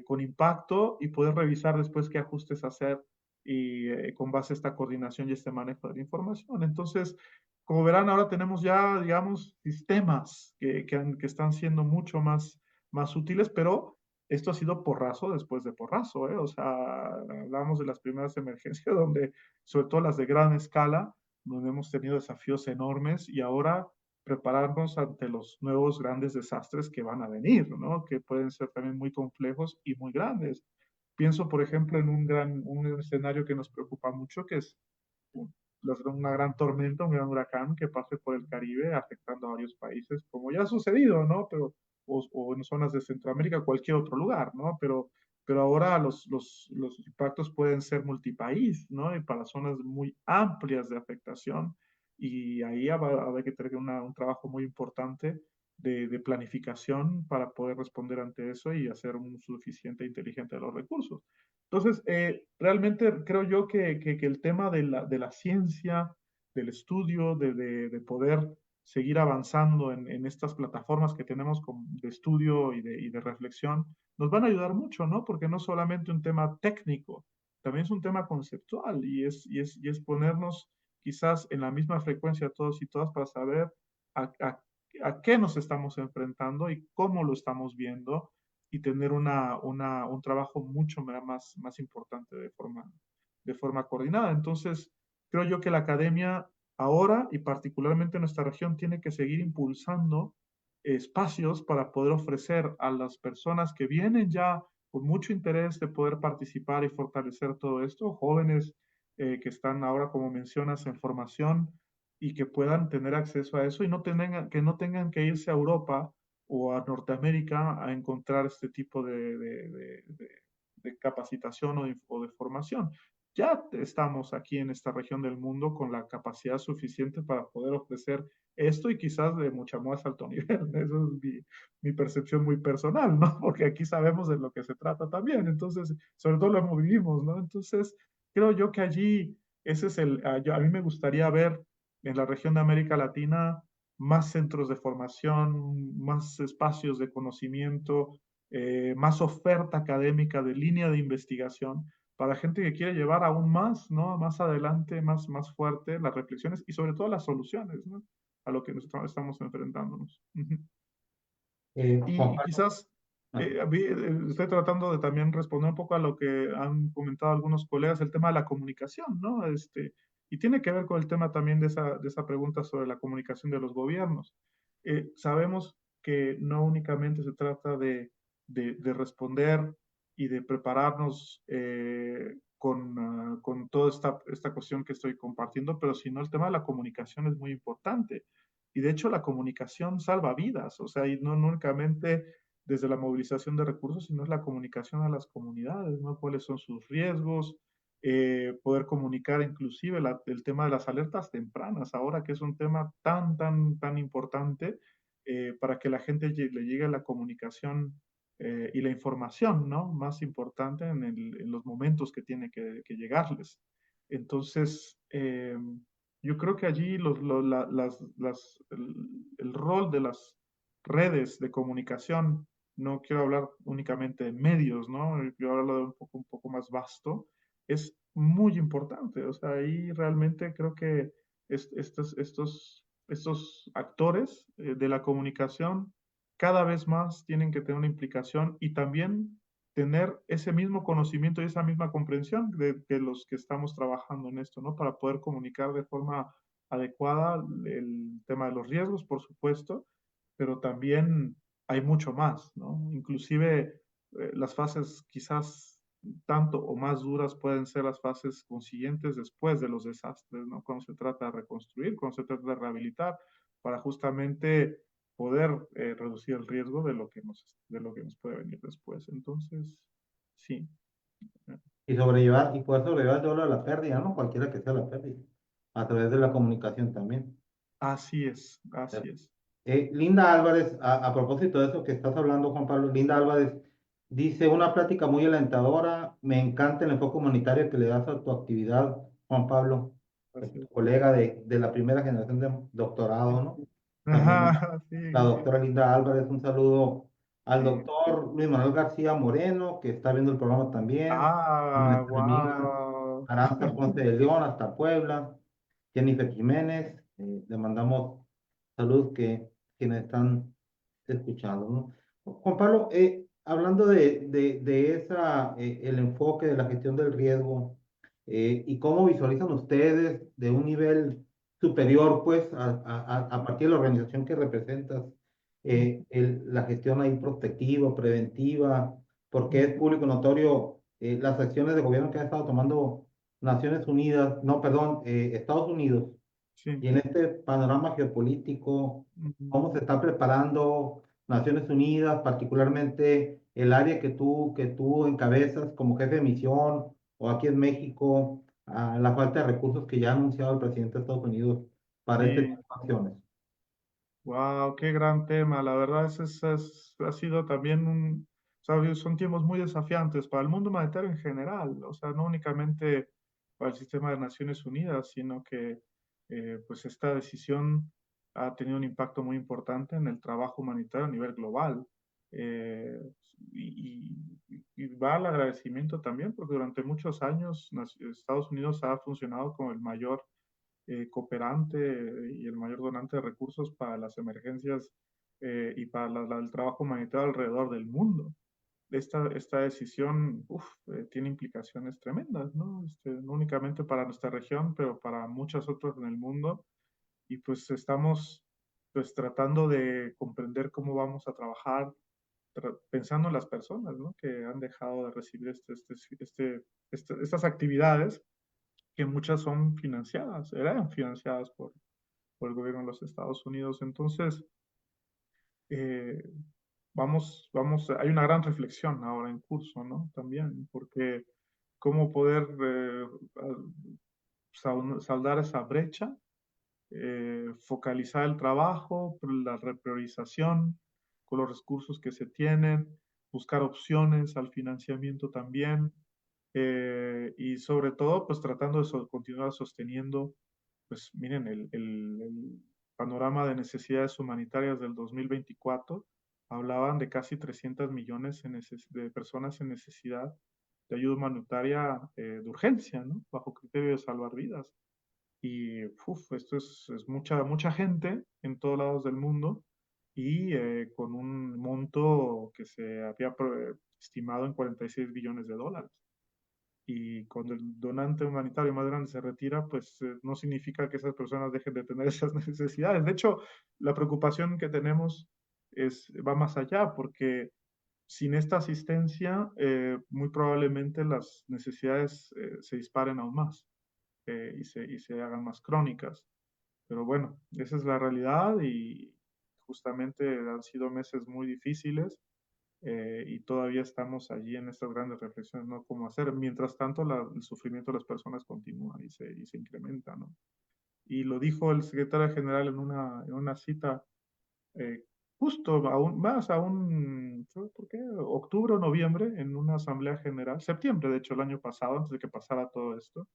con impacto y poder revisar después qué ajustes hacer y con base a esta coordinación y este manejo de la información. Entonces, como verán, ahora tenemos ya, digamos, sistemas que están siendo mucho más útiles, pero esto ha sido porrazo después de porrazo, ¿eh? O sea, hablamos de las primeras emergencias donde, sobre todo las de gran escala, donde hemos tenido desafíos enormes y ahora prepararnos ante los nuevos grandes desastres que van a venir, ¿no? Que pueden ser también muy complejos y muy grandes. Pienso, por ejemplo, en un escenario que nos preocupa mucho, que es una gran tormenta, un gran huracán que pase por el Caribe afectando a varios países, como ya ha sucedido, ¿no? O en zonas de Centroamérica, cualquier otro lugar, ¿no? Pero ahora los impactos pueden ser multipaís, ¿no? Y para zonas muy amplias de afectación. Y ahí habrá que tener un trabajo muy importante de planificación para poder responder ante eso y hacer un uso suficiente e inteligente de los recursos. Entonces, realmente creo yo que el tema de la ciencia, del estudio, de poder seguir avanzando en estas plataformas que tenemos de estudio y de reflexión, nos van a ayudar mucho, ¿no? Porque no solamente un tema técnico, también es un tema conceptual y es ponernos quizás en la misma frecuencia todos y todas para saber a, a, a qué nos estamos enfrentando y cómo lo estamos viendo y tener un trabajo mucho más importante de forma coordinada. Entonces, creo yo que la academia ahora y particularmente en nuestra región tiene que seguir impulsando espacios para poder ofrecer a las personas que vienen ya con mucho interés de poder participar y fortalecer todo esto, jóvenes que están ahora, como mencionas, en formación y que puedan tener acceso a eso y que no tengan que irse a Europa o a Norteamérica a encontrar este tipo de capacitación o de formación. Ya estamos aquí en esta región del mundo con la capacidad suficiente para poder ofrecer esto y quizás de mucho más alto nivel. Eso es mi percepción muy personal, ¿no? Porque aquí sabemos de lo que se trata también. Entonces, sobre todo lo vivimos, ¿no? Entonces, creo yo que allí, ese es a mí me gustaría ver en la región de América Latina más centros de formación, más espacios de conocimiento, más oferta académica de línea de investigación para gente que quiere llevar aún más, ¿no? Más adelante, más fuerte las reflexiones y sobre todo las soluciones, ¿no? A lo que nos estamos enfrentándonos.
Juan
Y quizás
Pablo,
estoy tratando de también responder un poco a lo que han comentado algunos colegas, el tema de la comunicación, ¿no? Y tiene que ver con el tema también de esa pregunta sobre la comunicación de los gobiernos. Sabemos que no únicamente se trata de responder y de prepararnos con toda esta cuestión que estoy compartiendo, pero sino el tema de la comunicación es muy importante. Y de hecho la comunicación salva vidas, o sea, y no únicamente desde la movilización de recursos, sino es la comunicación a las comunidades, ¿no? ¿Cuáles son sus riesgos? Poder comunicar inclusive el tema de las alertas tempranas, ahora que es un tema tan importante, para que la gente le llegue la comunicación y la información, ¿no? Más importante en los momentos que tiene que llegarles. Entonces, yo creo que allí el rol de las redes de comunicación, no quiero hablar únicamente de medios, ¿no? Quiero hablar de un poco más vasto, es muy importante. O sea, ahí realmente creo que estos actores de la comunicación cada vez más tienen que tener una implicación y también tener ese mismo conocimiento y esa misma comprensión de los que estamos trabajando en esto, ¿no? Para poder comunicar de forma adecuada el tema de los riesgos, por supuesto, pero también hay mucho más, ¿no? Inclusive las fases quizás tanto o más duras pueden ser las fases consiguientes después de los desastres, ¿no? Cuando se trata de reconstruir, cuando se trata de rehabilitar, para justamente poder reducir el riesgo de lo que nos puede venir después. Entonces, sí.
Y poder sobrellevar todo la pérdida, ¿no? Cualquiera que sea la pérdida, a través de la comunicación también.
Así es, así es.
Linda Álvarez, a propósito de eso que estás hablando, Juan Pablo, Linda Álvarez dice una plática muy alentadora. Me encanta el enfoque humanitario que le das a tu actividad, Juan Pablo, tu
Así es.
colega de la primera generación de doctorado, ¿no? También
Ajá, sí.
la doctora Linda Álvarez, un saludo al doctor Luis Manuel García Moreno, que está viendo el programa también,
Ah,
nuestra amiga
wow.
Aranza Ponce de León hasta Puebla, Jennifer Jiménez, le mandamos saludos que quienes están escuchando, ¿no? Juan Pablo, hablando de esa, el enfoque de la gestión del riesgo y cómo visualizan ustedes de un nivel superior, pues, a partir de la organización que representas, la gestión ahí prospectiva, preventiva, porque es público notorio las acciones de gobierno que ha estado tomando Naciones Unidas, no, perdón, Estados Unidos,
Sí.
y en este panorama geopolítico,
Ujú.
¿cómo se está preparando Naciones Unidas, particularmente el área que tú encabezas como jefe de misión o aquí en México, a la falta de recursos que ya ha anunciado el presidente de Estados Unidos para este tipo
Sí.
de acciones?
Wow, qué gran tema. La verdad ha sido también ¿sabes? Son tiempos muy desafiantes para el mundo humanitario en general. O sea, no únicamente para el sistema de Naciones Unidas, sino que pues esta decisión ha tenido un impacto muy importante en el trabajo humanitario a nivel global. Eh, y va al agradecimiento también, porque durante muchos años Estados Unidos ha funcionado como el mayor cooperante y el mayor donante de recursos para las emergencias y para el trabajo humanitario alrededor del mundo. Esta decisión tiene implicaciones tremendas, ¿no? No únicamente para nuestra región, pero para muchas otras en el mundo. Y pues estamos pues tratando de comprender cómo vamos a trabajar, pensando en las personas, ¿no? Que han dejado de recibir estas actividades, que muchas son financiadas, eran financiadas por el gobierno de los Estados Unidos. Entonces, eh, hay una gran reflexión ahora en curso, ¿no? También, porque cómo poder saldar esa brecha, focalizar el trabajo, la repriorización con los recursos que se tienen, buscar opciones al financiamiento también, y sobre todo, pues tratando de continuar sosteniendo, pues miren, el panorama de necesidades humanitarias del 2024 hablaban de casi 300 millones de personas en necesidad de ayuda humanitaria de urgencia, ¿no? Bajo criterio de salvar vidas. Y esto es mucha gente en todos lados del mundo y con un monto que se había estimado en 46 billones de dólares. Y cuando el donante humanitario más grande se retira, pues no significa que esas personas dejen de tener esas necesidades. De hecho, la preocupación que tenemos va más allá, porque sin esta asistencia, muy probablemente las necesidades se disparen aún más y se hagan más crónicas. Pero bueno, esa es la realidad y justamente han sido meses muy difíciles y todavía estamos allí en estas grandes reflexiones, ¿no? Cómo hacer. Mientras tanto, el sufrimiento de las personas continúa y se incrementa, ¿no? Y lo dijo el secretario general en una cita justo aún más, aún, ¿sabes por qué? Octubre o noviembre, en una asamblea general, septiembre, de hecho, el año pasado, antes de que pasara todo esto,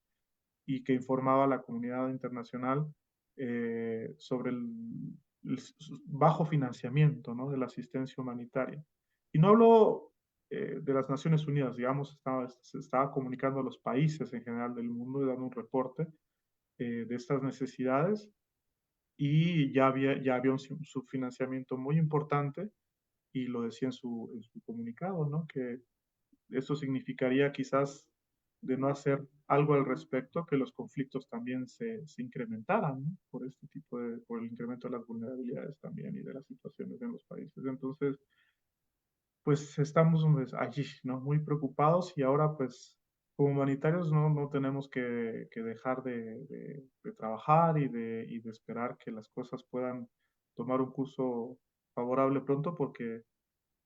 y que informaba a la comunidad internacional sobre el bajo financiamiento, ¿no? de la asistencia humanitaria. Y no hablo de las Naciones Unidas, digamos, se estaba comunicando a los países en general del mundo y dando un reporte de estas necesidades y ya había un subfinanciamiento muy importante y lo decía en su comunicado, ¿no? Que eso significaría quizás de no hacer algo al respecto, que los conflictos también se incrementaran, ¿no? Por este tipo de, por el incremento de las vulnerabilidades también y de las situaciones en los países. Entonces, pues estamos pues, allí, ¿no? Muy preocupados y ahora pues como humanitarios no tenemos que dejar de trabajar y de esperar que las cosas puedan tomar un curso favorable pronto porque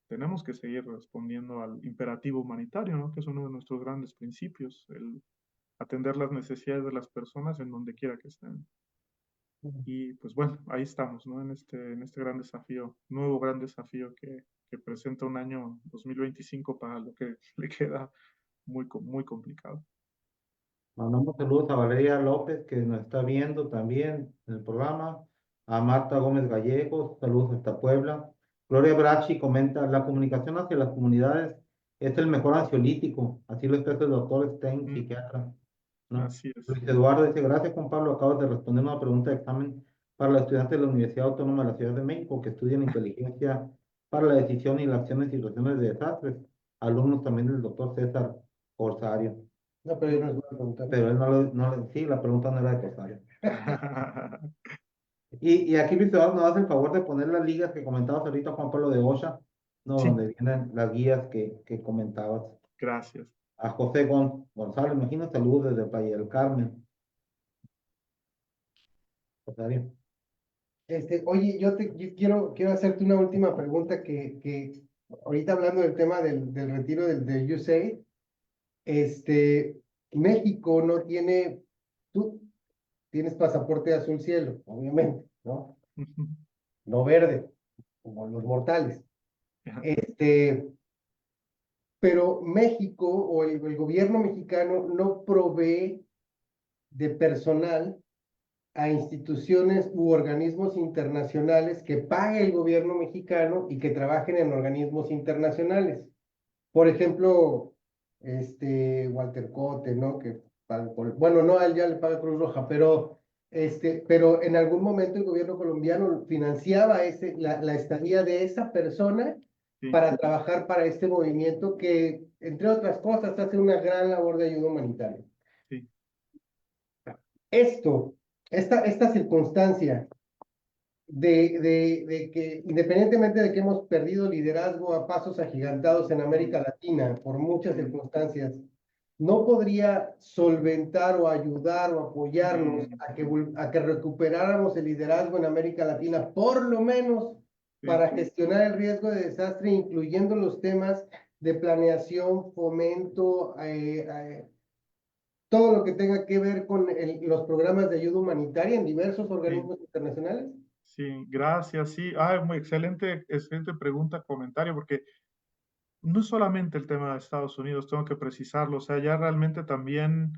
tenemos que seguir respondiendo al imperativo humanitario, ¿no? Que es uno de nuestros grandes principios, el atender las necesidades de las personas en donde quiera que estén. Y pues bueno, ahí estamos, ¿no? En este gran desafío, nuevo gran desafío que presenta un año 2025 para lo que le queda muy complicado.
Mandamos saludos a Valeria López, que nos está viendo también en el programa, a Marta Gómez Gallegos, saludos hasta Puebla. Gloria Brachi comenta, la comunicación hacia las comunidades es el mejor ansiolítico, así lo expresa el doctor Stein,
Mm,
psiquiatra, ¿no?
así es.
Luis Eduardo dice, gracias Juan Pablo, acabas de responder una pregunta de examen para los estudiantes de la Universidad Autónoma de la Ciudad de México que estudian inteligencia para la decisión y la acción en situaciones de desastres, alumnos también del doctor César Corsario.
No, pero yo no les voy a preguntar.
Pero él sí, la pregunta no era de Cosario. Y aquí Luis Eduardo nos hace el favor de poner las ligas que comentabas ahorita, Juan Pablo de Ocha, ¿no?
Sí,
Donde vienen las guías que comentabas.
gracias.
A José González, imagino, saludos desde Valle del Carmen. Cosario.
Oye, yo quiero hacerte una última pregunta que ahorita hablando del tema del retiro del USAID, México no tiene, tú tienes pasaporte azul cielo, obviamente, ¿no? No verde, como los mortales. Este, pero México o el gobierno mexicano no provee de personal a instituciones u organismos internacionales que pague el gobierno mexicano y que trabajen en organismos internacionales. Por ejemplo, Walter Cote, ¿no? Que bueno, no, a él ya le paga Cruz Roja, pero en algún momento el gobierno colombiano financiaba la estadía de esa persona
Sí,
para trabajar para este movimiento que, entre otras cosas, hace una gran labor de ayuda humanitaria.
sí,
Esto, esta circunstancia de que independientemente de que hemos perdido liderazgo a pasos agigantados en América Latina por muchas circunstancias, no podría solventar o ayudar o apoyarnos
mm,
a que recuperáramos el liderazgo en América Latina, por lo menos
sí.
para gestionar el riesgo de desastre, incluyendo los temas de planeación, fomento, todo lo que tenga que ver con los programas de ayuda humanitaria en diversos
Sí.
organismos internacionales.
Sí, gracias. Sí, ah, muy excelente pregunta, comentario, porque no es solamente el tema de Estados Unidos, tengo que precisarlo, o sea, ya realmente también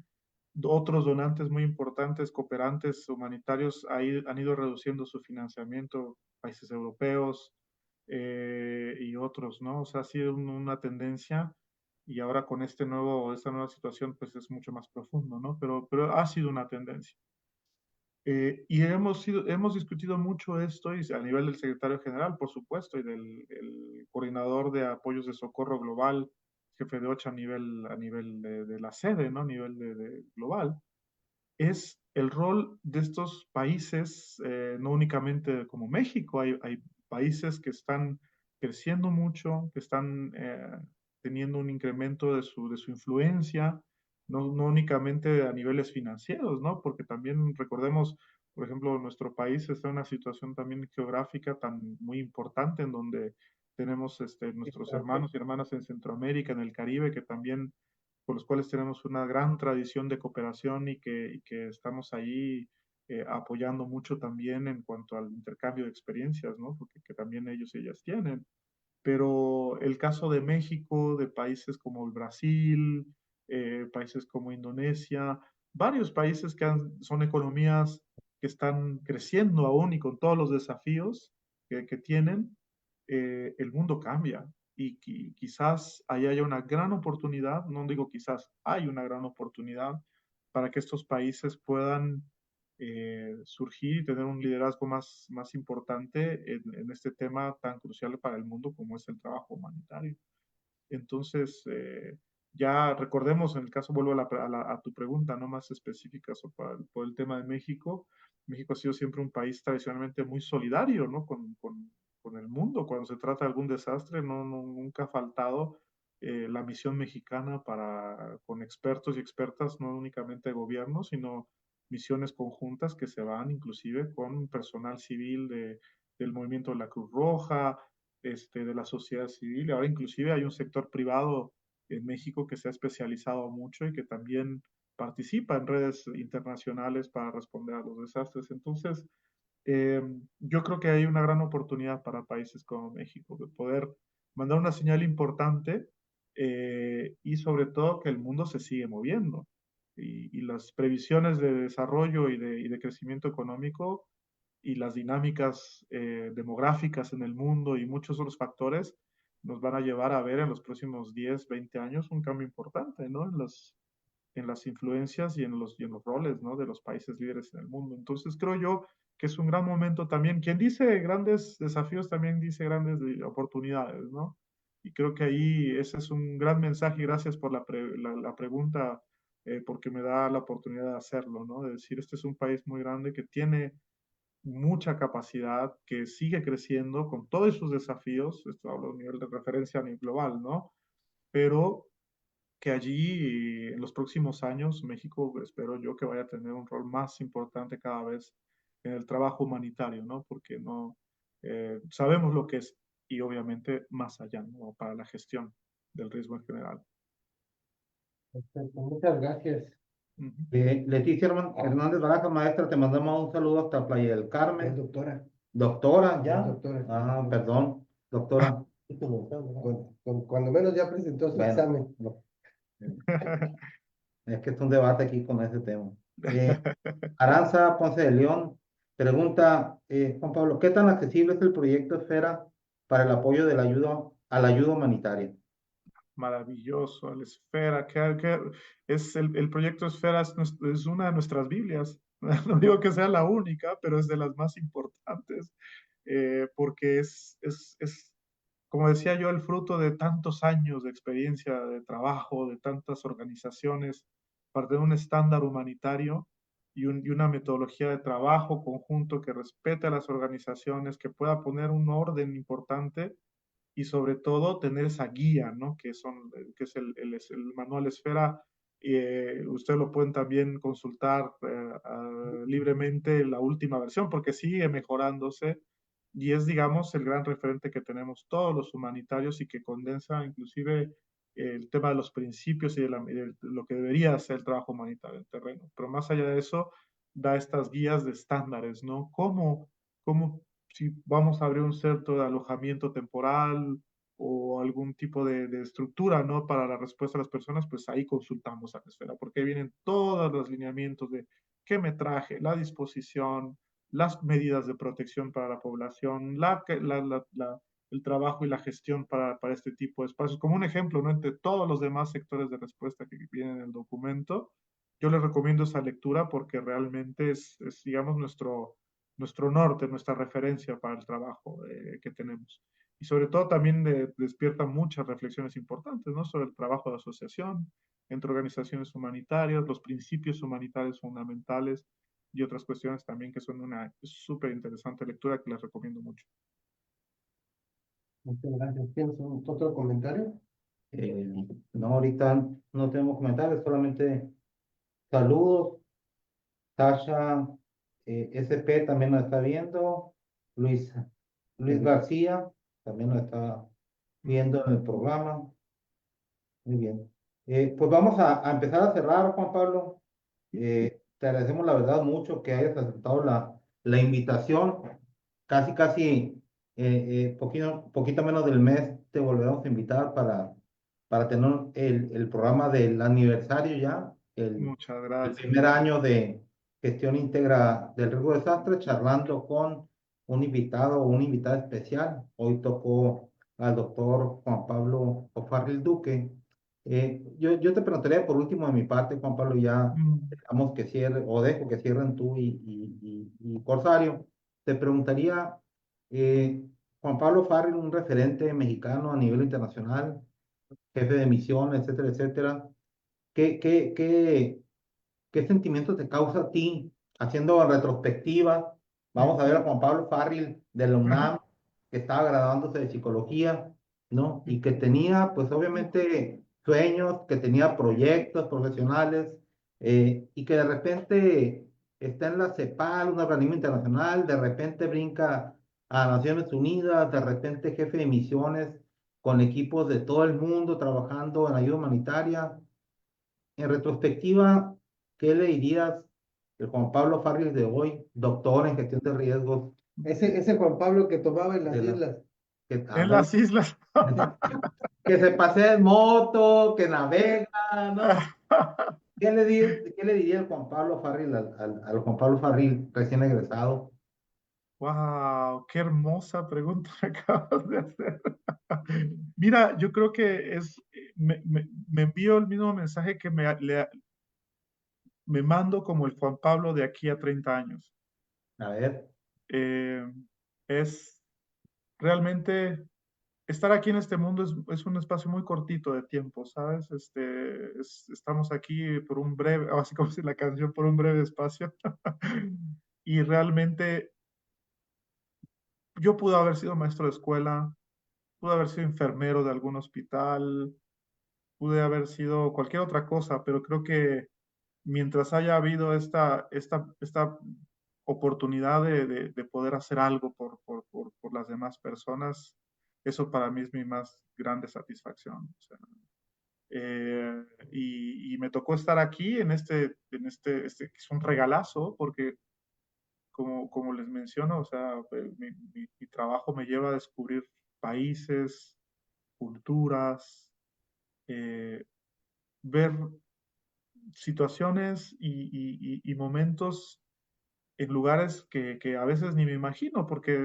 otros donantes muy importantes, cooperantes humanitarios, han ido reduciendo su financiamiento, países europeos y otros, ¿no? O sea, ha sido una tendencia y ahora con esta nueva situación, pues es mucho más profundo, ¿no? Pero ha sido una tendencia. Y hemos discutido mucho esto y a nivel del secretario general, por supuesto, y del el coordinador de apoyos de socorro global, jefe de OCHA a nivel de la sede, ¿no? A nivel de global, es el rol de estos países, no únicamente como México, hay países que están creciendo mucho, que están teniendo un incremento de su influencia, no únicamente a niveles financieros, ¿no? Porque también recordemos, por ejemplo, nuestro país está en una situación también geográfica tan muy importante en donde tenemos nuestros hermanos y hermanas en Centroamérica, en el Caribe, que también con los cuales tenemos una gran tradición de cooperación y que estamos ahí apoyando mucho también en cuanto al intercambio de experiencias, ¿no? Porque que también ellos y ellas tienen. Pero el caso de México, de países como el Brasil, países como Indonesia, varios países son economías que están creciendo aún y con todos los desafíos que tienen, el mundo cambia y quizás ahí haya una gran oportunidad, no digo quizás, hay una gran oportunidad para que estos países puedan surgir y tener un liderazgo más importante en este tema tan crucial para el mundo como es el trabajo humanitario. Entonces, ya recordemos, en el caso, vuelvo a tu pregunta, no más específica por el tema de México. México ha sido siempre un país tradicionalmente muy solidario, ¿no? Con el mundo. Cuando se trata de algún desastre, nunca ha faltado la misión mexicana con expertos y expertas, no únicamente de gobierno, sino misiones conjuntas que se van inclusive con personal civil del movimiento de la Cruz Roja, de la sociedad civil. Ahora inclusive hay un sector privado en México que se ha especializado mucho y que también participa en redes internacionales para responder a los desastres. Entonces, eh, yo creo que hay una gran oportunidad para países como México de poder mandar una señal importante y sobre todo que el mundo se sigue moviendo y las previsiones de desarrollo y de crecimiento económico y las dinámicas demográficas en el mundo y muchos otros factores nos van a llevar a ver en los próximos 10, 20 años un cambio importante, ¿no? En las influencias y en los roles, ¿no? De los países líderes en el mundo. Entonces creo yo que es un gran momento también. Quien dice grandes desafíos también dice grandes oportunidades, ¿no? Y creo que ahí ese es un gran mensaje y gracias por la pregunta, porque me da la oportunidad de hacerlo, ¿no? De decir, este es un país muy grande que tiene mucha capacidad, que sigue creciendo con todos sus desafíos, esto hablo a nivel de referencia a nivel global, ¿no? Pero que allí en los próximos años México espero yo que vaya a tener un rol más importante cada vez en el trabajo humanitario, ¿no? Porque no sabemos lo que es y obviamente más allá, ¿no? Para la gestión del riesgo en general.
Perfecto, muchas gracias.
Uh -huh.
Leticia Hernández Baraja, maestra, te mandamos un saludo hasta Playa del
Es
Carmen.
doctora.
Doctora, ¿ya?
Doctora.
Ah, perdón, doctora.
Cuando menos ya presentó su
Bueno,
examen.
es que es un debate aquí con ese tema. Aranza Ponce de León pregunta, Juan Pablo, ¿qué tan accesible es el proyecto Esfera para el apoyo de a la ayuda humanitaria?
Maravilloso, la esfera, es el proyecto Esfera es una de nuestras Biblias. No digo que sea la única, pero es de las más importantes, porque como decía yo, el fruto de tantos años de experiencia de trabajo, de tantas organizaciones, parte de un estándar humanitario y una metodología de trabajo conjunto que respete a las organizaciones, que pueda poner un orden importante y sobre todo tener esa guía, ¿no? Que es el manual Esfera. Ustedes lo pueden también consultar libremente la última versión porque sigue mejorándose y es, digamos, el gran referente que tenemos todos los humanitarios y que condensa inclusive el tema de los principios y de lo que debería ser el trabajo humanitario en terreno. Pero más allá de eso, da estas guías de estándares, ¿no? ¿Cómo si vamos a abrir un centro de alojamiento temporal o algún tipo de estructura, ¿no? Para la respuesta a las personas, pues ahí consultamos a la esfera, porque ahí vienen todos los lineamientos de qué metraje, la disposición, las medidas de protección para la población, el trabajo y la gestión para este tipo de espacios. Como un ejemplo, ¿no? Entre todos los demás sectores de respuesta que vienen en el documento, yo les recomiendo esa lectura porque realmente digamos, nuestro norte, nuestra referencia para el trabajo que tenemos. Y sobre todo también despierta muchas reflexiones importantes, ¿no? Sobre el trabajo de asociación entre organizaciones humanitarias, los principios humanitarios fundamentales y otras cuestiones también que son una súper interesante lectura que les recomiendo mucho.
Muchas gracias. ¿Tienes otro comentario?
No, ahorita no tenemos comentarios, solamente saludos. Sasha SP también nos está viendo. Luis García también nos está viendo en el programa. Muy bien. Pues vamos a empezar a cerrar, Juan Pablo. te agradecemos la verdad mucho que hayas aceptado la invitación. Casi, poquito menos del mes te volveremos a invitar para tener el programa del aniversario ya,
Muchas
el
gracias.
primer año de gestión íntegra del riesgo de desastre, charlando con un invitado o una invitada especial. Hoy tocó al doctor Juan Pablo O'Farrill Duque. Yo te preguntaría por último de mi parte, Juan Pablo, ya
Mm,
dejamos que cierre, o dejo que cierren tú y Corsario. Te preguntaría, eh, Juan Pablo Farrell, un referente mexicano a nivel internacional, jefe de misión, etcétera, etcétera. ¿Qué sentimientos te causa a ti haciendo retrospectiva? Vamos a ver a Juan Pablo Farril de la
ujú,
UNAM, que estaba graduándose de psicología, ¿no? Y que tenía, pues obviamente, sueños, que tenía proyectos profesionales, y que de repente está en la CEPAL, un organismo internacional, de repente brinca a Naciones Unidas, de repente jefe de misiones con equipos de todo el mundo trabajando en ayuda humanitaria. En retrospectiva, ¿qué le dirías el Juan Pablo Farril de hoy, doctor en gestión de riesgos
Ese Juan Pablo que tomaba en las
de la,
islas.
que,
En
ándale,
las islas.
que se pasea en moto, que navega, ¿no? ¿Qué le diría el Juan Pablo Farril al Juan Pablo Farril recién egresado?
Wow, qué hermosa pregunta me acabas de hacer. Mira, yo creo que me envío el mismo mensaje que me mando como el Juan Pablo de aquí a 30 años.
A ver,
Eh, es realmente estar aquí en este mundo es un espacio muy cortito de tiempo, ¿sabes? Estamos aquí por un breve, así como dice la canción, por un breve espacio. Y realmente yo pude haber sido maestro de escuela, pude haber sido enfermero de algún hospital, pude haber sido cualquier otra cosa, pero creo que mientras haya habido esta oportunidad de poder hacer algo por las demás personas, eso para mí es mi más grande satisfacción. O sea, y me tocó estar aquí que es un regalazo, porque como les menciono, o sea, mi trabajo me lleva a descubrir países, culturas, eh, ver situaciones y momentos en lugares que a veces ni me imagino, porque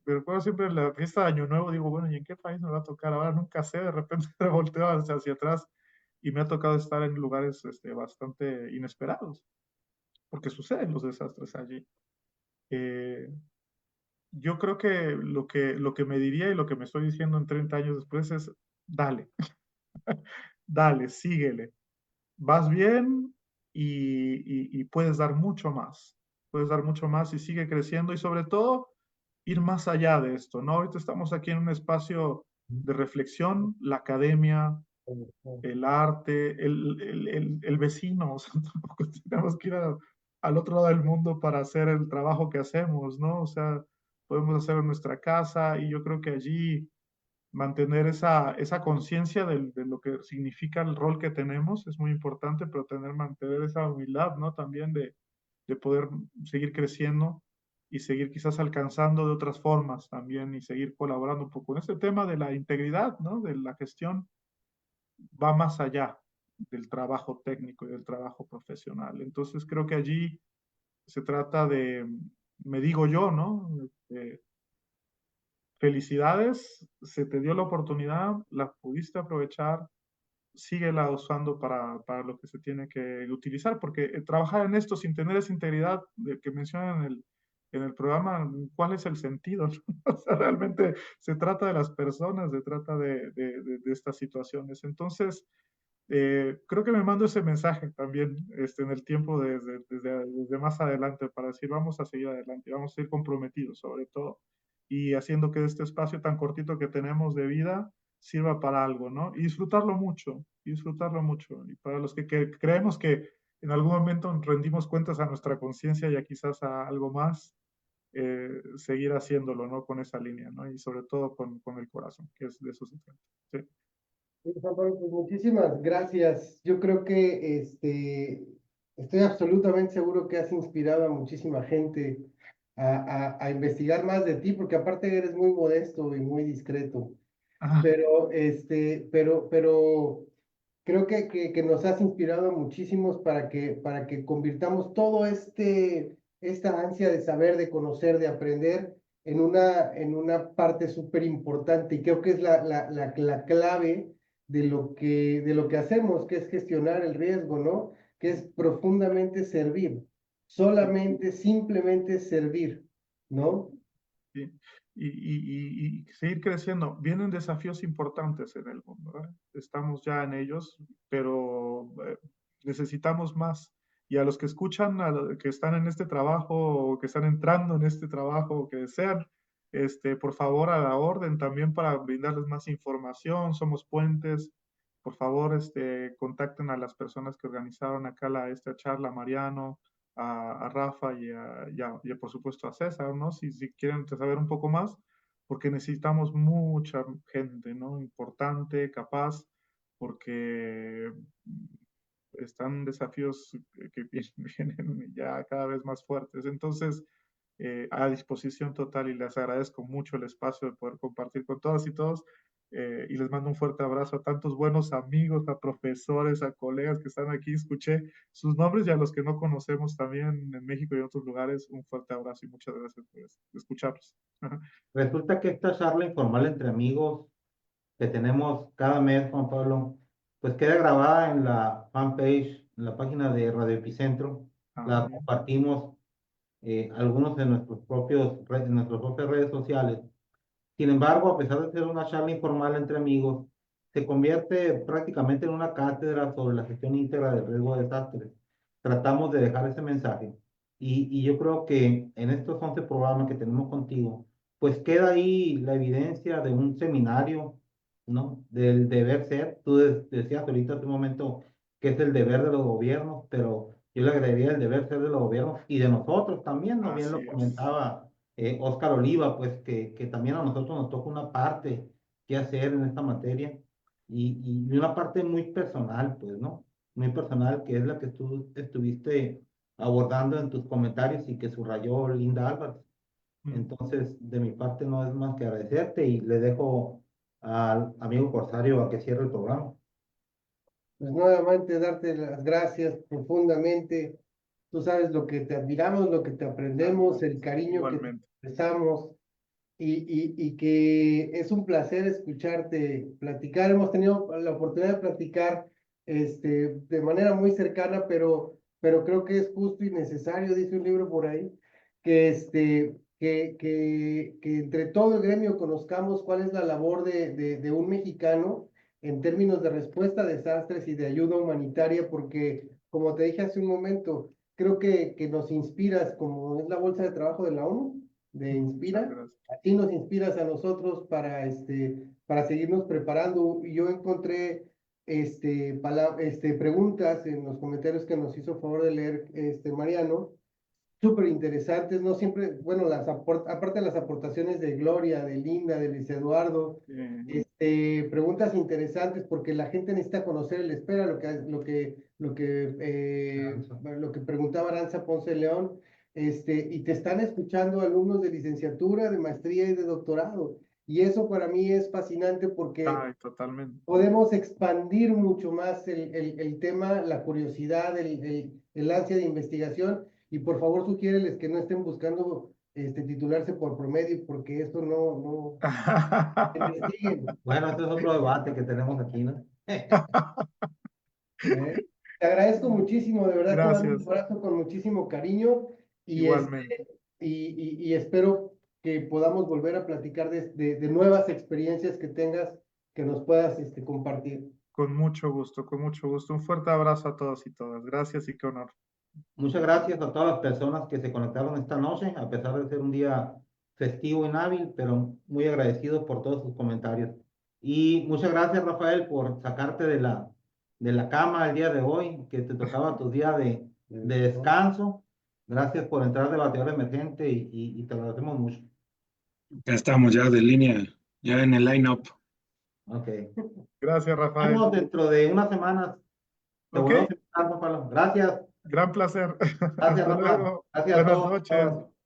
recuerdo siempre la fiesta de Año Nuevo, digo, bueno, ¿y en qué país me va a tocar? Ahora nunca sé, de repente me volteo hacia atrás y me ha tocado estar en lugares bastante inesperados, porque suceden los desastres allí. Eh, yo creo que lo que me diría y lo que me estoy diciendo en 30 años después es, dale, dale, síguele. Vas bien y puedes dar mucho más. Puedes dar mucho más y sigue creciendo y sobre todo ir más allá de esto, ¿no? Ahorita estamos aquí en un espacio de reflexión, la academia, el arte, el vecino, o sea, tampoco tenemos que ir al otro lado del mundo para hacer el trabajo que hacemos, ¿no? O sea, podemos hacerlo en nuestra casa y yo creo que allí mantener esa conciencia de lo que significa el rol que tenemos es muy importante, pero mantener esa humildad, ¿no? También de poder seguir creciendo y seguir quizás alcanzando de otras formas también y seguir colaborando un poco. En este tema de la integridad, ¿no? De la gestión va más allá del trabajo técnico y del trabajo profesional. Entonces creo que allí se trata me digo yo, ¿no? Felicidades, se te dio la oportunidad, la pudiste aprovechar, síguela usando para lo que se tiene que utilizar, porque trabajar en esto sin tener esa integridad que mencionan en el programa, ¿cuál es el sentido? O sea, realmente se trata de las personas, se trata de estas situaciones. Entonces, creo que me mando ese mensaje también en el tiempo desde más adelante para decir, vamos a seguir adelante, vamos a seguir comprometidos sobre todo y haciendo que este espacio tan cortito que tenemos de vida sirva para algo, ¿no? Y disfrutarlo mucho. Y para los que creemos que en algún momento rendimos cuentas a nuestra conciencia y a quizás a algo más, seguir haciéndolo, ¿no? Con esa línea, ¿no? Y sobre todo con el corazón, que es de eso se trata. Sí.
Sí, Juan Pablo, pues muchísimas gracias. Yo creo que Estoy absolutamente seguro que has inspirado a muchísima gente a investigar más de ti, porque aparte eres muy modesto y muy discreto.
Ah,
Pero creo que nos has inspirado a muchísimos para que convirtamos todo esta ansia de saber, de conocer, de aprender en una parte súper importante. Y creo que es la clave de lo que hacemos, que es gestionar el riesgo, ¿no? Que es profundamente servir, solamente, simplemente servir, ¿no?
sí. Y seguir creciendo. Vienen desafíos importantes en el mundo, ¿eh? Estamos ya en ellos, pero necesitamos más. Y a los que escuchan, que están en este trabajo, o que están entrando en este trabajo, o que desean, por favor, a la orden también para brindarles más información. Somos puentes. Por favor, contacten a las personas que organizaron acá esta charla, Mariano, a Rafa y por supuesto a César, ¿no? Si quieren saber un poco más, porque necesitamos mucha gente, ¿no? Importante, capaz, porque están desafíos que vienen ya cada vez más fuertes. Entonces, a disposición total y les agradezco mucho el espacio de poder compartir con todas y todos. Y les mando un fuerte abrazo a tantos buenos amigos, a profesores, a colegas que están aquí. Escuché sus nombres y a los que no conocemos también en México y en otros lugares, un fuerte abrazo y muchas gracias por escucharnos.
Resulta que esta charla informal entre amigos que tenemos cada mes, Juan Pablo, pues queda grabada en la fanpage, en la página de Radio Epicentro.
Ah,
La
bien.
compartimos algunos de nuestras propias redes sociales. Sin embargo, a pesar de ser una charla informal entre amigos, se convierte prácticamente en una cátedra sobre la gestión íntegra del riesgo de desastres. Tratamos de dejar ese mensaje y yo creo que en estos 11 programas que tenemos contigo, pues queda ahí la evidencia de un seminario, ¿no? Del deber ser. Tú decías ahorita hace un momento que es el deber de los gobiernos, pero yo le agregaría el deber ser de los gobiernos y de nosotros también, ¿no? Bien
Así
lo
es.
comentaba Óscar Oliva, pues que también a nosotros nos toca una parte que hacer en esta materia y una parte muy personal, pues, ¿no? Muy personal, que es la que tú estuviste abordando en tus comentarios y que subrayó Linda Álvarez.
Mm.
Entonces, de mi parte no es más que agradecerte y le dejo al amigo Corsario a que cierre el programa.
Pues nuevamente darte las gracias profundamente. Tú sabes lo que te admiramos, lo que te aprendemos, el cariño que te
Igualmente.
expresamos y que es un placer escucharte platicar. Hemos tenido la oportunidad de platicar de manera muy cercana, pero creo que es justo y necesario, dice un libro por ahí, que entre todo el gremio conozcamos cuál es la labor de un mexicano en términos de respuesta a desastres y de ayuda humanitaria, porque, como te dije hace un momento, creo que nos inspiras, como es la bolsa de trabajo de la ONU, de
Muchas
Inspira,
gracias.
así nos inspiras a nosotros para seguirnos preparando. Y yo encontré preguntas en los comentarios que nos hizo favor de leer Mariano, súper interesantes, no siempre, bueno, aparte de las aportaciones de Gloria, de Linda, de Luis Eduardo, preguntas interesantes porque la gente necesita conocer el espera, lo que preguntaba Aranza Ponce León, y te están escuchando alumnos de licenciatura, de maestría y de doctorado. Y eso para mí es fascinante porque
Ay, totalmente.
podemos expandir mucho más el tema, la curiosidad, el ansia de investigación, y por favor sugiéreles que no estén buscando titularse por promedio, porque eso no investiguen.
Bueno, este es otro debate que tenemos aquí, ¿no?
¿Eh? Te agradezco muchísimo, de verdad te mando un
Gracias.
abrazo con muchísimo cariño y,
Igualmente.
y espero que podamos volver a platicar de nuevas experiencias que tengas que nos puedas compartir.
Con mucho gusto, con mucho gusto. Un fuerte abrazo a todos y todas. Gracias y qué honor.
Muchas gracias a todas las personas que se conectaron esta noche, a pesar de ser un día festivo y inhábil, pero muy agradecido por todos sus comentarios. Y muchas gracias, Rafael, por sacarte de la cama el día de hoy, que te tocaba tu día de descanso. Gracias por entrar de bateador emergente y te agradecemos mucho.
Ya estamos ya de línea, ya en el line-up.
Ok.
Gracias,
Nos vemos
Rafael.
dentro de unas semanas. Te
Ok,
volvemos a invitar, Rafael. Gracias.
Gran placer.
Gracias,
Hasta
Rafa.
luego.
Gracias a
Buenas
todos.
noches.